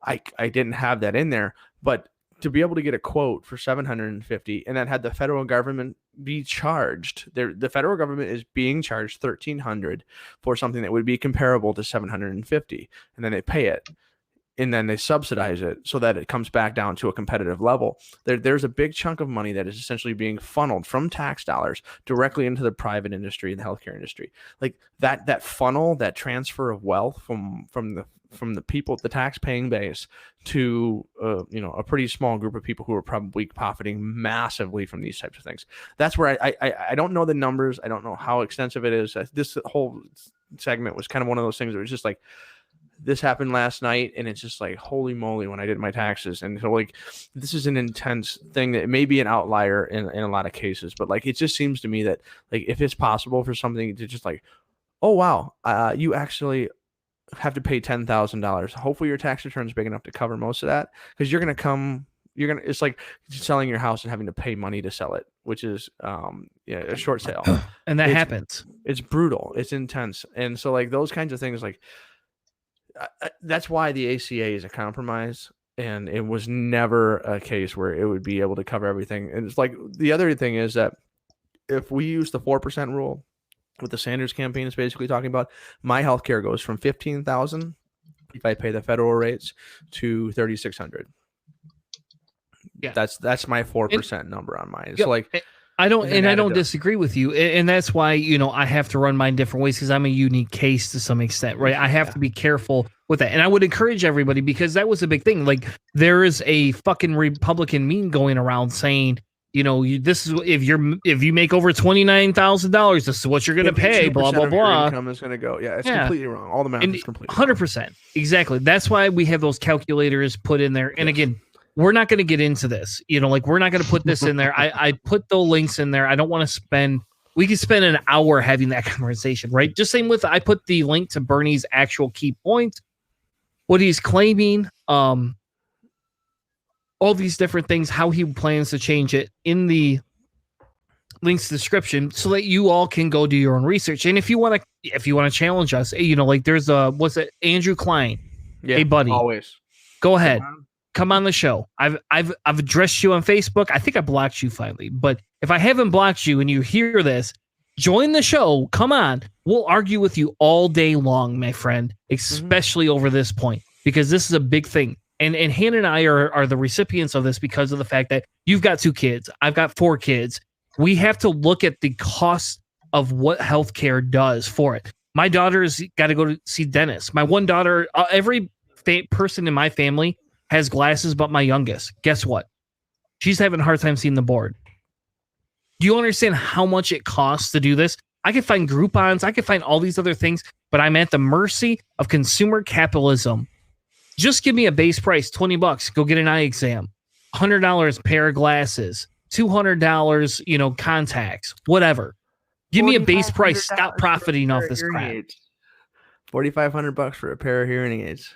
[SPEAKER 3] I didn't have that in there. But to be able to get a quote for 750 and then had the federal government be charged, the federal government is being charged $1,300 for something that would be comparable to 750, and then they pay it. And then they subsidize it so that it comes back down to a competitive level. There's a big chunk of money that is essentially being funneled from tax dollars directly into the private industry and the healthcare industry. Like that funnel, that transfer of wealth from the people, the tax paying base to a pretty small group of people who are probably profiting massively from these types of things. That's where I don't know the numbers. I don't know how extensive it is. This whole segment was kind of one of those things that was just like, this happened last night, and it's just like, holy moly, when I did my taxes. And so like, this is an intense thing that may be an outlier in a lot of cases, but like, it just seems to me that like, if it's possible for something to just like, oh, wow, you actually have to pay $10,000. Hopefully your tax return is big enough to cover most of that. Cause it's like selling your house and having to pay money to sell it, which is a short sale.
[SPEAKER 2] And that happens.
[SPEAKER 3] It's brutal. It's intense. And so like those kinds of things, like, that's why the ACA is a compromise, and it was never a case where it would be able to cover everything. And it's like, the other thing is that if we use the 4% rule, what the Sanders campaign is basically talking about, my healthcare goes from $15,000 if I pay the federal rates to $3,600.
[SPEAKER 2] Yeah,
[SPEAKER 3] that's my 4% number on mine. So like,
[SPEAKER 2] I don't disagree with you. And that's why, I have to run mine different ways because I'm a unique case to some extent, right? I have to be careful with that. And I would encourage everybody, because that was a big thing. Like, there is a fucking Republican meme going around saying, this is if you make over $29,000, this is what you're going to pay, blah, blah, blah.
[SPEAKER 3] Income is going to go. Yeah, it's completely wrong. All the math is completely
[SPEAKER 2] 100%. Exactly. That's why we have those calculators put in there. And again, we're not going to get into this, we're not going to put this in there. I put the links in there. I don't want to we could spend an hour having that conversation, right? Just same with, I put the link to Bernie's actual key point, what he's claiming, all these different things, how he plans to change it in the links description so that you all can go do your own research. And if you want to challenge us, like there's what's it? Andrew Klein.
[SPEAKER 3] Yeah,
[SPEAKER 2] hey buddy,
[SPEAKER 3] always
[SPEAKER 2] go ahead. Come on the show. I've addressed you on Facebook. I think I blocked you finally, but if I haven't blocked you and you hear this, Join the show. Come on. We'll argue with you all day long, my friend, especially over this point, because this is a big thing. And Hannah and I are the recipients of this because of the fact that you've got 2 kids. I've got 4 kids. We have to look at the cost of what healthcare does for it. My daughter's got to go to see dentists. My one daughter, every person in my family has glasses but my youngest. Guess what? She's having a hard time seeing the board. Do you understand how much it costs to do this? I can find Groupons. I can find all these other things, but I'm at the mercy of consumer capitalism. Just give me a base price, $20. Go get an eye exam. $100 pair of glasses. $200, contacts. Whatever. Give me a base price. Stop profiting off this crap.
[SPEAKER 3] $4,500 for a pair of hearing aids.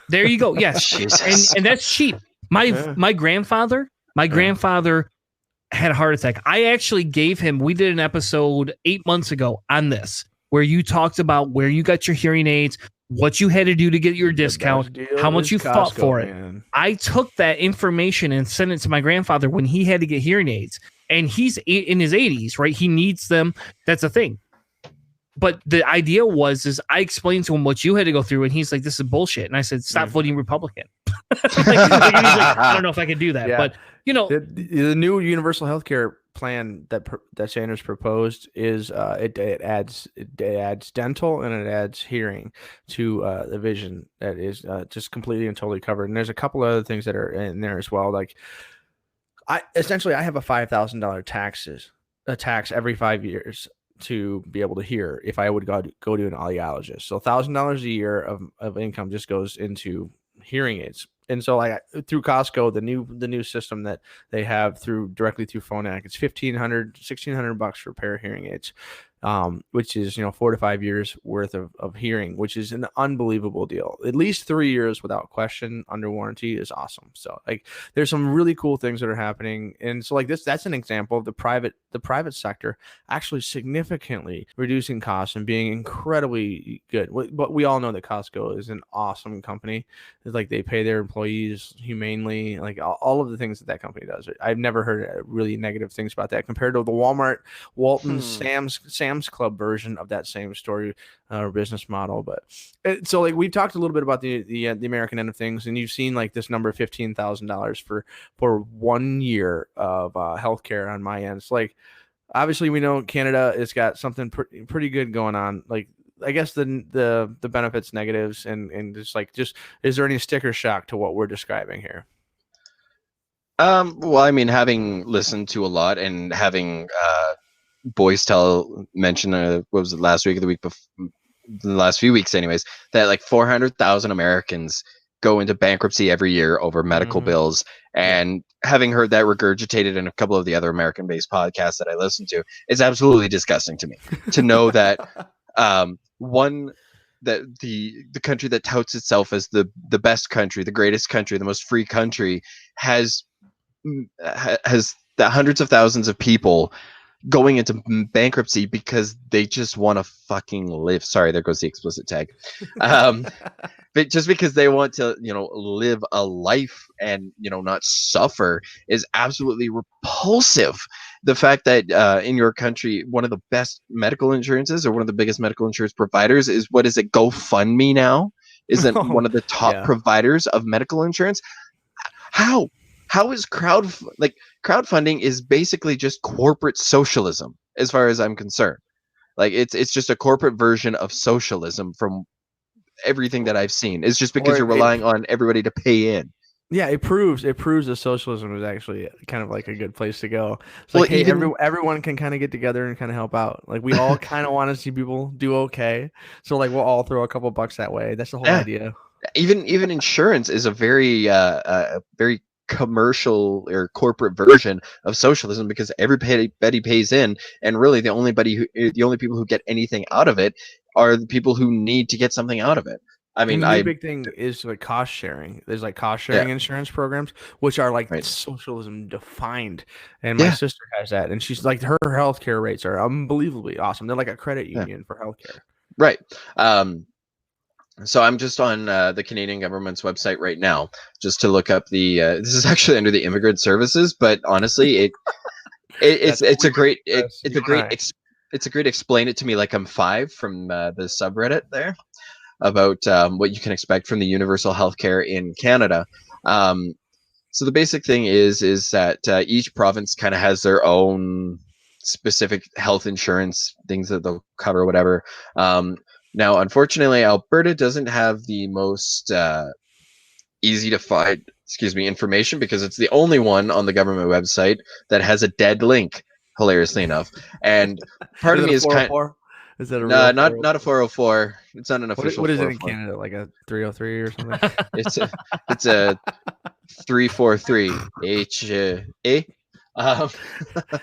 [SPEAKER 2] There you go. Yes, and that's cheap. My grandfather had a heart attack. I actually gave him. We did an episode 8 months ago on this, where you talked about where you got your hearing aids, what you had to do to get your discount, how much you fought for it. Man. I took that information and sent it to my grandfather when he had to get hearing aids, and he's in his 80s, right? He needs them. That's a thing. But the idea is I explained to him what you had to go through, and he's like, "This is bullshit." And I said, "Stop voting Republican." He's like, I don't know if I can do that, but
[SPEAKER 3] the new universal healthcare plan that Sanders proposed is it adds dental and it adds hearing to the vision that is just completely and totally covered. And there's a couple of other things that are in there as well. Like I have a $5,000 tax every 5 years to be able to hear if I would go to an audiologist. So $1,000 a year of income just goes into hearing aids. And so through Costco, the new system that they have directly through Phonak, it's $1,600 for a pair of hearing aids, which is 4 to 5 years worth of hearing, which is an unbelievable deal. At least 3 years without question under warranty is awesome. So there's some really cool things that are happening. And so that's an example of the private sector actually significantly reducing costs and being incredibly good. But we all know that Costco is an awesome company. It's like they pay their employees humanely, like all of the things that company does. I've never heard really negative things about that compared to the Walmart, Walton, Sam's Club version of that same story or business model. But so we've talked a little bit about the American end of things, and you've seen this number of $15,000 for 1 year of healthcare on my end. It's obviously we know Canada has got something pretty good going on. I guess the benefits, negatives, and just is there any sticker shock to what we're describing here?
[SPEAKER 4] Well, I mean, having listened to a lot and having Boys Tell mention what was it, last week or the week before, the last few weeks anyways, that 400,000 Americans go into bankruptcy every year over medical bills, and having heard that regurgitated in a couple of the other American-based podcasts that I listen to, it's absolutely disgusting to me to know that that the country that touts itself as the best country, the greatest country, the most free country has the hundreds of thousands of people going into bankruptcy because they just want to fucking live. Sorry, there goes the explicit tag. But just because they want to, live a life and, not suffer is absolutely repulsive. The fact that in your country, one of the best medical insurances or one of the biggest medical insurance providers is, what is it, GoFundMe now? Isn't one of the top providers of medical insurance? How is crowdfunding is basically just corporate socialism as far as I'm concerned. It's just a corporate version of socialism from everything that I've seen. It's just because you're relying on everybody to pay in.
[SPEAKER 3] Yeah, it proves that socialism is actually kind of a good place to go. It's everyone can kind of get together and kind of help out. We all kind of want to see people do okay. So we'll all throw a couple bucks that way. That's the whole idea. Even insurance is a very very commercial or corporate version of socialism, because everybody pays in, and really the only people who get anything out of it are the people who need to get something out of it. I mean, the big thing is cost sharing. There's cost sharing insurance programs, which are socialism defined. And my sister has that, and she's her healthcare rates are unbelievably awesome. They're like a credit union for healthcare. Right. So I'm just on the Canadian government's website right now, just to look up this is actually under the immigrant services, but honestly, it's a great
[SPEAKER 4] it's a great explain it to me like I'm 5 from the subreddit there about what you can expect from the universal healthcare in Canada. So the basic thing is that each province kind of has their own specific health insurance things that they'll cover, whatever. Now, unfortunately, Alberta doesn't have the most easy to find, information, because it's the only one on the government website that has a dead link. Hilariously enough, and part
[SPEAKER 3] Is
[SPEAKER 4] of
[SPEAKER 3] it
[SPEAKER 4] me
[SPEAKER 3] a
[SPEAKER 4] is kind.
[SPEAKER 3] 404? Is that a
[SPEAKER 4] No,
[SPEAKER 3] real
[SPEAKER 4] not a
[SPEAKER 3] 404?
[SPEAKER 4] 404. It's not an official.
[SPEAKER 3] What is it in
[SPEAKER 4] 404.
[SPEAKER 3] Canada? Like a 303 or something?
[SPEAKER 4] It's a 343 A. Um,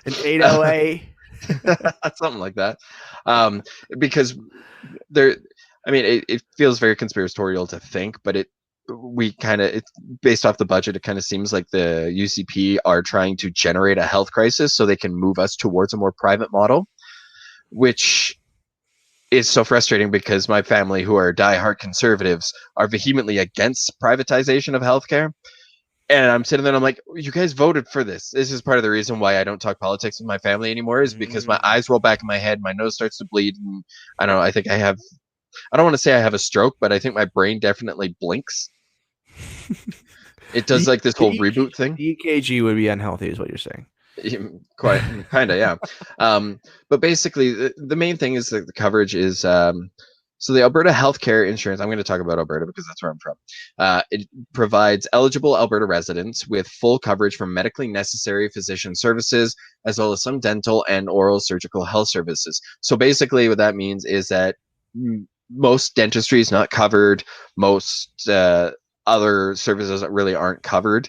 [SPEAKER 3] An 80A.
[SPEAKER 4] something like that. Because there, I mean, it feels very conspiratorial to think, but it's based off the budget. It kind of seems like the UCP are trying to generate a health crisis so they can move us towards a more private model, which is so frustrating because my family, who are diehard conservatives, are vehemently against privatization of healthcare. And I'm sitting there and I'm like, you guys voted for this. This is part of the reason why I don't talk politics with my family anymore, is because my eyes roll back in my head, my nose starts to bleed, and I don't know, I don't want to say I have a stroke, but I think my brain definitely blinks. It does like this whole reboot thing.
[SPEAKER 3] EKG would be unhealthy, is what you're saying.
[SPEAKER 4] Quite kind of, yeah. But basically the main thing is that the coverage is so the Alberta healthcare insurance, I'm going to talk about Alberta because that's where I'm from. It provides eligible Alberta residents with full coverage for medically necessary physician services, as well as some dental and oral surgical health services. So basically what that means is that most dentistry is not covered, most other services that really aren't covered.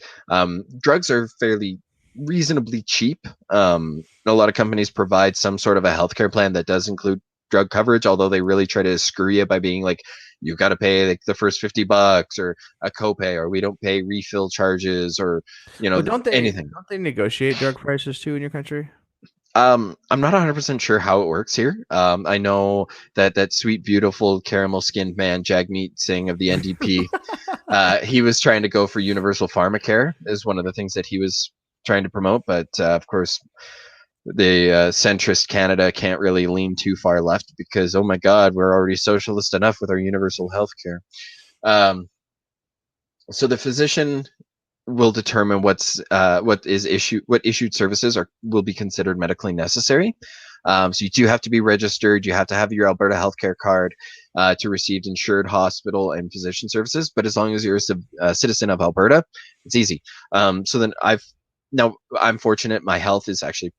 [SPEAKER 4] Drugs are fairly reasonably cheap. A lot of companies provide some sort of a healthcare plan that does include drug coverage, although they really try to screw you by being like, you've got to pay like the first $50 or a copay, or we don't pay refill charges, or anything.
[SPEAKER 3] Don't they negotiate drug prices too in your country?
[SPEAKER 4] I'm not 100% sure how it works here. I know that sweet, beautiful, caramel-skinned man, Jagmeet Singh of the NDP, he was trying to go for universal pharmacare is one of the things that he was trying to promote, but of course the centrist Canada can't really lean too far left because, oh my god, we're already socialist enough with our universal health care. So the physician will determine what issued services will be considered medically necessary. So you do have to be registered. You have to have your Alberta healthcare card to receive insured hospital and physician services. But as long as you're a citizen of Alberta, it's easy. So then I'm fortunate. My health is actually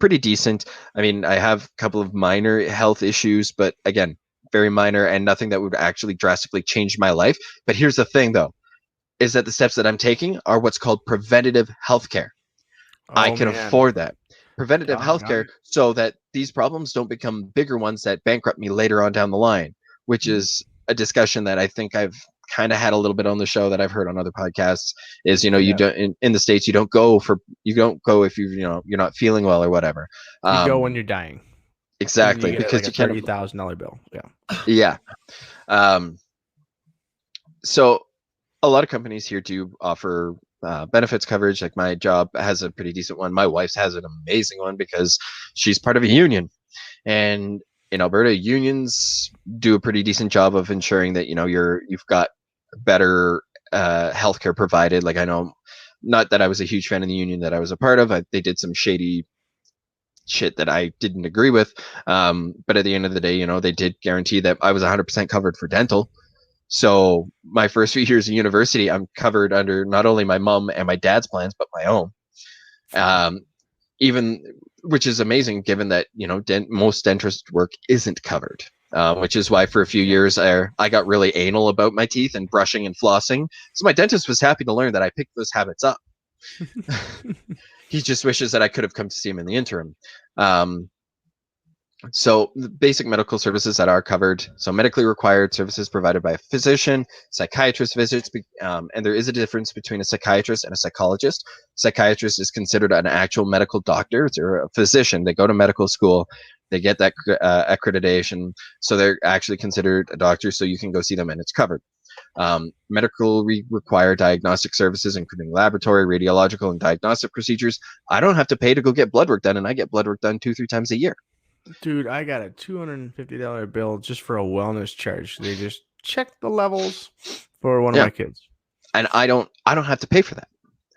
[SPEAKER 4] pretty decent. I mean, I have a couple of minor health issues, but again, very minor and nothing that would actually drastically change my life. But here's the thing, though, is that the steps that I'm taking are what's called preventative healthcare. I can afford that. Preventative healthcare, so that these problems don't become bigger ones that bankrupt me later on down the line, which is a discussion that I think I've kind of had a little bit on the show that I've heard on other podcasts. Is you don't in the States, you don't go if you're not feeling well or whatever.
[SPEAKER 3] You go when you're dying.
[SPEAKER 4] Exactly,
[SPEAKER 3] because you can't $30,000 bill.
[SPEAKER 4] Yeah. So a lot of companies here do offer benefits coverage. Like my job has a pretty decent one. My wife's has an amazing one because she's part of a union, and in Alberta, unions do a pretty decent job of ensuring that you've got better healthcare provided. Like I know, not that I was a huge fan of the union that I was a part of. They did some shady shit that I didn't agree with, but at the end of the day, they did guarantee that I was 100% covered for dental. So my first few years of university, I'm covered under not only my mom and my dad's plans, but my own. Which is amazing given that, most dentist work isn't covered, which is why for a few years I got really anal about my teeth and brushing and flossing. So my dentist was happy to learn that I picked those habits up. He just wishes that I could have come to see him in the interim. So the basic medical services that are covered, so medically required services provided by a physician, psychiatrist visits, and there is a difference between a psychiatrist and a psychologist. Psychiatrist is considered an actual medical doctor. They're a physician. They go to medical school. They get that accreditation. So they're actually considered a doctor, so you can go see them and it's covered. Medical required diagnostic services, including laboratory, radiological, and diagnostic procedures. I don't have to pay to go get blood work done, and I get blood work done 2-3 times a year.
[SPEAKER 3] Dude, I got a $250 bill just for a wellness charge. They just checked the levels for one of my kids.
[SPEAKER 4] And I don't have to pay for that.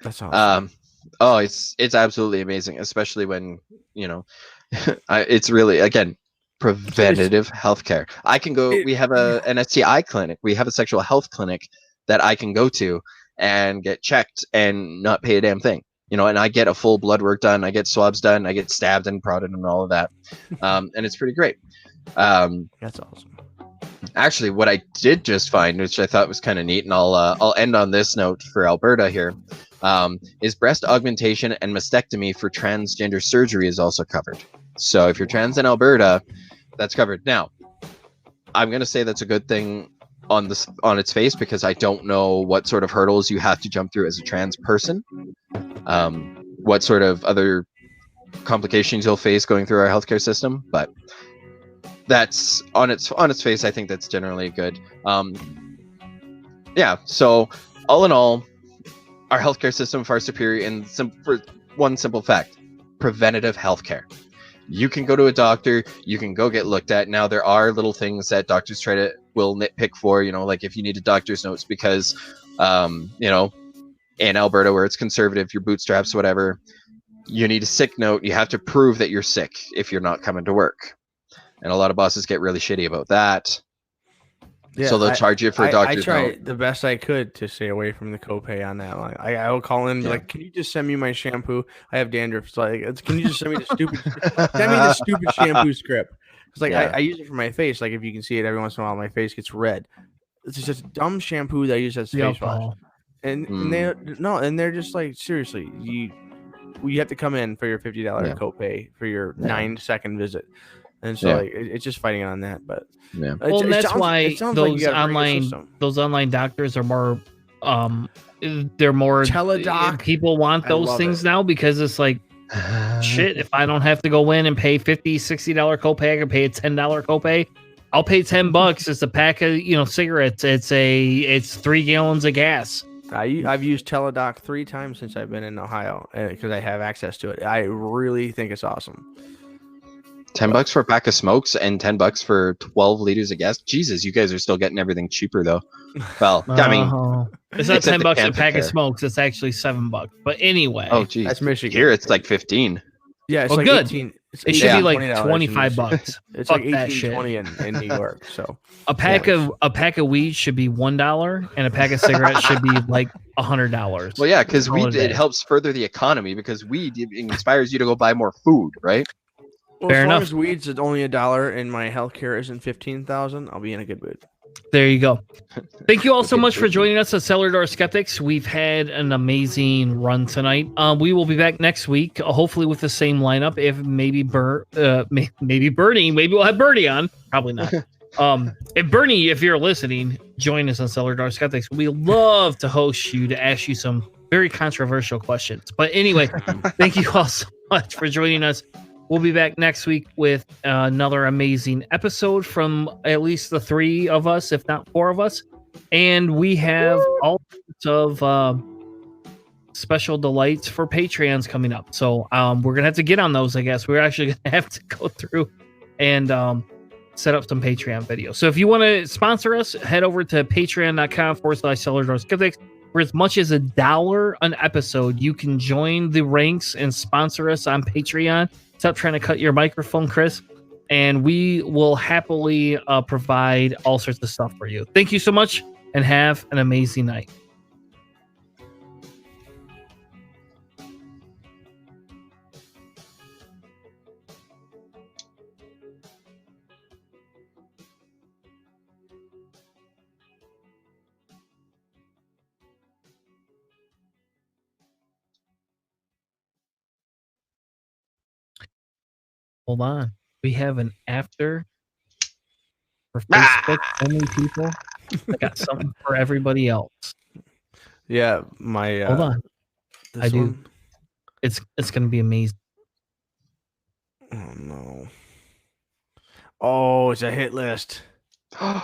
[SPEAKER 3] That's awesome.
[SPEAKER 4] Oh, it's absolutely amazing, especially when, it's really, again, preventative healthcare. I can go, we have an STI clinic. We have a sexual health clinic that I can go to and get checked and not pay a damn thing. And I get a full blood work done. I get swabs done. I get stabbed and prodded and all of that. And it's pretty great.
[SPEAKER 3] That's awesome.
[SPEAKER 4] Actually, what I did just find, which I thought was kind of neat, and I'll end on this note for Alberta here, is breast augmentation and mastectomy for transgender surgery is also covered. So if you're trans in Alberta, that's covered. Now, I'm going to say that's a good thing on its face, because I don't know what sort of hurdles you have to jump through as a trans person, what sort of other complications you'll face going through our healthcare system, but that's on its face. I think that's generally good. So all in all, our healthcare system far superior for one simple fact: preventative healthcare. You can go to a doctor, you can go get looked at. Now, there are little things that doctors will nitpick for, like if you need a doctor's notes because, in Alberta where it's conservative, your bootstraps, whatever, you need a sick note. You have to prove that you're sick if you're not coming to work. And a lot of bosses get really shitty about that. Yeah, so they'll charge you for a doctor's note. I tried
[SPEAKER 3] the best I could to stay away from the copay on that line. I will call in and be like, can you just send me my shampoo? I have dandruff. So can you just send me the stupid shampoo script? It's like I use it for my face. Like if you can see it every once in a while, my face gets red. It's just a dumb shampoo that I use as face wash. And they're just like, seriously, you have to come in for your $50 copay for your 9-second visit. And so it's just fighting on that, but
[SPEAKER 2] that's why those online doctors are more they're more
[SPEAKER 3] teledoc.
[SPEAKER 2] People want those things now, because it's like shit, if I don't have to go in and pay $50-$60 copay, I can pay a $10 copay. I'll pay $10. It's a pack of cigarettes. It's 3 gallons of gas.
[SPEAKER 3] I've used Teledoc 3 times since I've been in Ohio because I have access to it. I really think it's awesome.
[SPEAKER 4] $10 for a pack of smokes and $10 for 12 liters of gas. Jesus, you guys are still getting everything cheaper though. Well, I mean,
[SPEAKER 2] it's not $10 a pack of smokes. It's actually $7. But anyway,
[SPEAKER 4] oh geez,
[SPEAKER 3] that's Michigan.
[SPEAKER 4] Here it's like 15.
[SPEAKER 3] Yeah, it's like
[SPEAKER 2] good.
[SPEAKER 3] 18.
[SPEAKER 2] It should be like $25.
[SPEAKER 3] It's like 18-20 in New York. So
[SPEAKER 2] a pack of weed should be $1, and a pack of cigarettes should be like $100.
[SPEAKER 4] Well, yeah, because weed, it helps further the economy, because weed inspires you to go buy more food, right?
[SPEAKER 3] Well,
[SPEAKER 2] fair
[SPEAKER 3] as long
[SPEAKER 2] enough.
[SPEAKER 3] As weed's at only $1 and my healthcare isn't $15,000, I'll be in a good mood.
[SPEAKER 2] There you go. Thank you all so much for joining us at Cellar Door Skeptics. We've had an amazing run tonight. We will be back next week, hopefully with the same lineup. If maybe maybe Bernie, maybe we'll have Bernie on. Probably not. If Bernie, if you're listening, join us on Cellar Door Skeptics. We love to host you, to ask you some very controversial questions. But anyway, thank you all so much for joining us. We'll be back next week with another amazing episode from at least the 3 of us, if not 4 of us. And we have all sorts of special delights for Patreons coming up. So we're going to have to get on those, I guess. We're actually going to have to go through and set up some Patreon videos. So if you want to sponsor us, head over to patreon.com/Cellar Door Skeptics. For as much as $1 an episode, you can join the ranks and sponsor us on Patreon. Stop trying to cut your microphone, Chris, and we will happily provide all sorts of stuff for you. Thank you so much, and have an amazing night. Hold on. We have an after for Facebook only people. I got something for everybody else.
[SPEAKER 3] Yeah, my
[SPEAKER 2] hold on. I do. It's gonna be amazing.
[SPEAKER 3] Oh no. Oh, it's a hit list.
[SPEAKER 6] A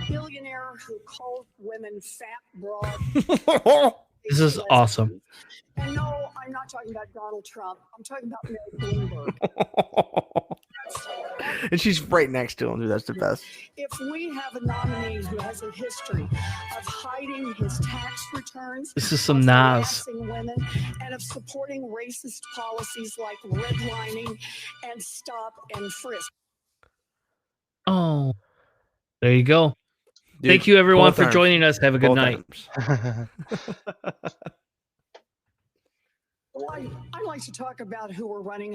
[SPEAKER 6] billionaire who calls women fat broad.
[SPEAKER 2] This is awesome.
[SPEAKER 6] And no, I'm not talking about Donald Trump. I'm talking about Mary Bloomberg.
[SPEAKER 3] And she's right next to him, dude. That's the best.
[SPEAKER 6] If we have a nominee who has a history of hiding his tax returns,
[SPEAKER 2] This is some
[SPEAKER 6] of
[SPEAKER 2] Nas.
[SPEAKER 6] harassing women, and of supporting racist policies like redlining and stop and frisk.
[SPEAKER 2] Oh, there you go.
[SPEAKER 3] Dude,
[SPEAKER 2] Thank you, everyone,
[SPEAKER 3] both
[SPEAKER 2] for
[SPEAKER 3] arms.
[SPEAKER 2] joining us. Have a good
[SPEAKER 3] Both
[SPEAKER 2] night.
[SPEAKER 3] arms.
[SPEAKER 6] I like to talk about who we're running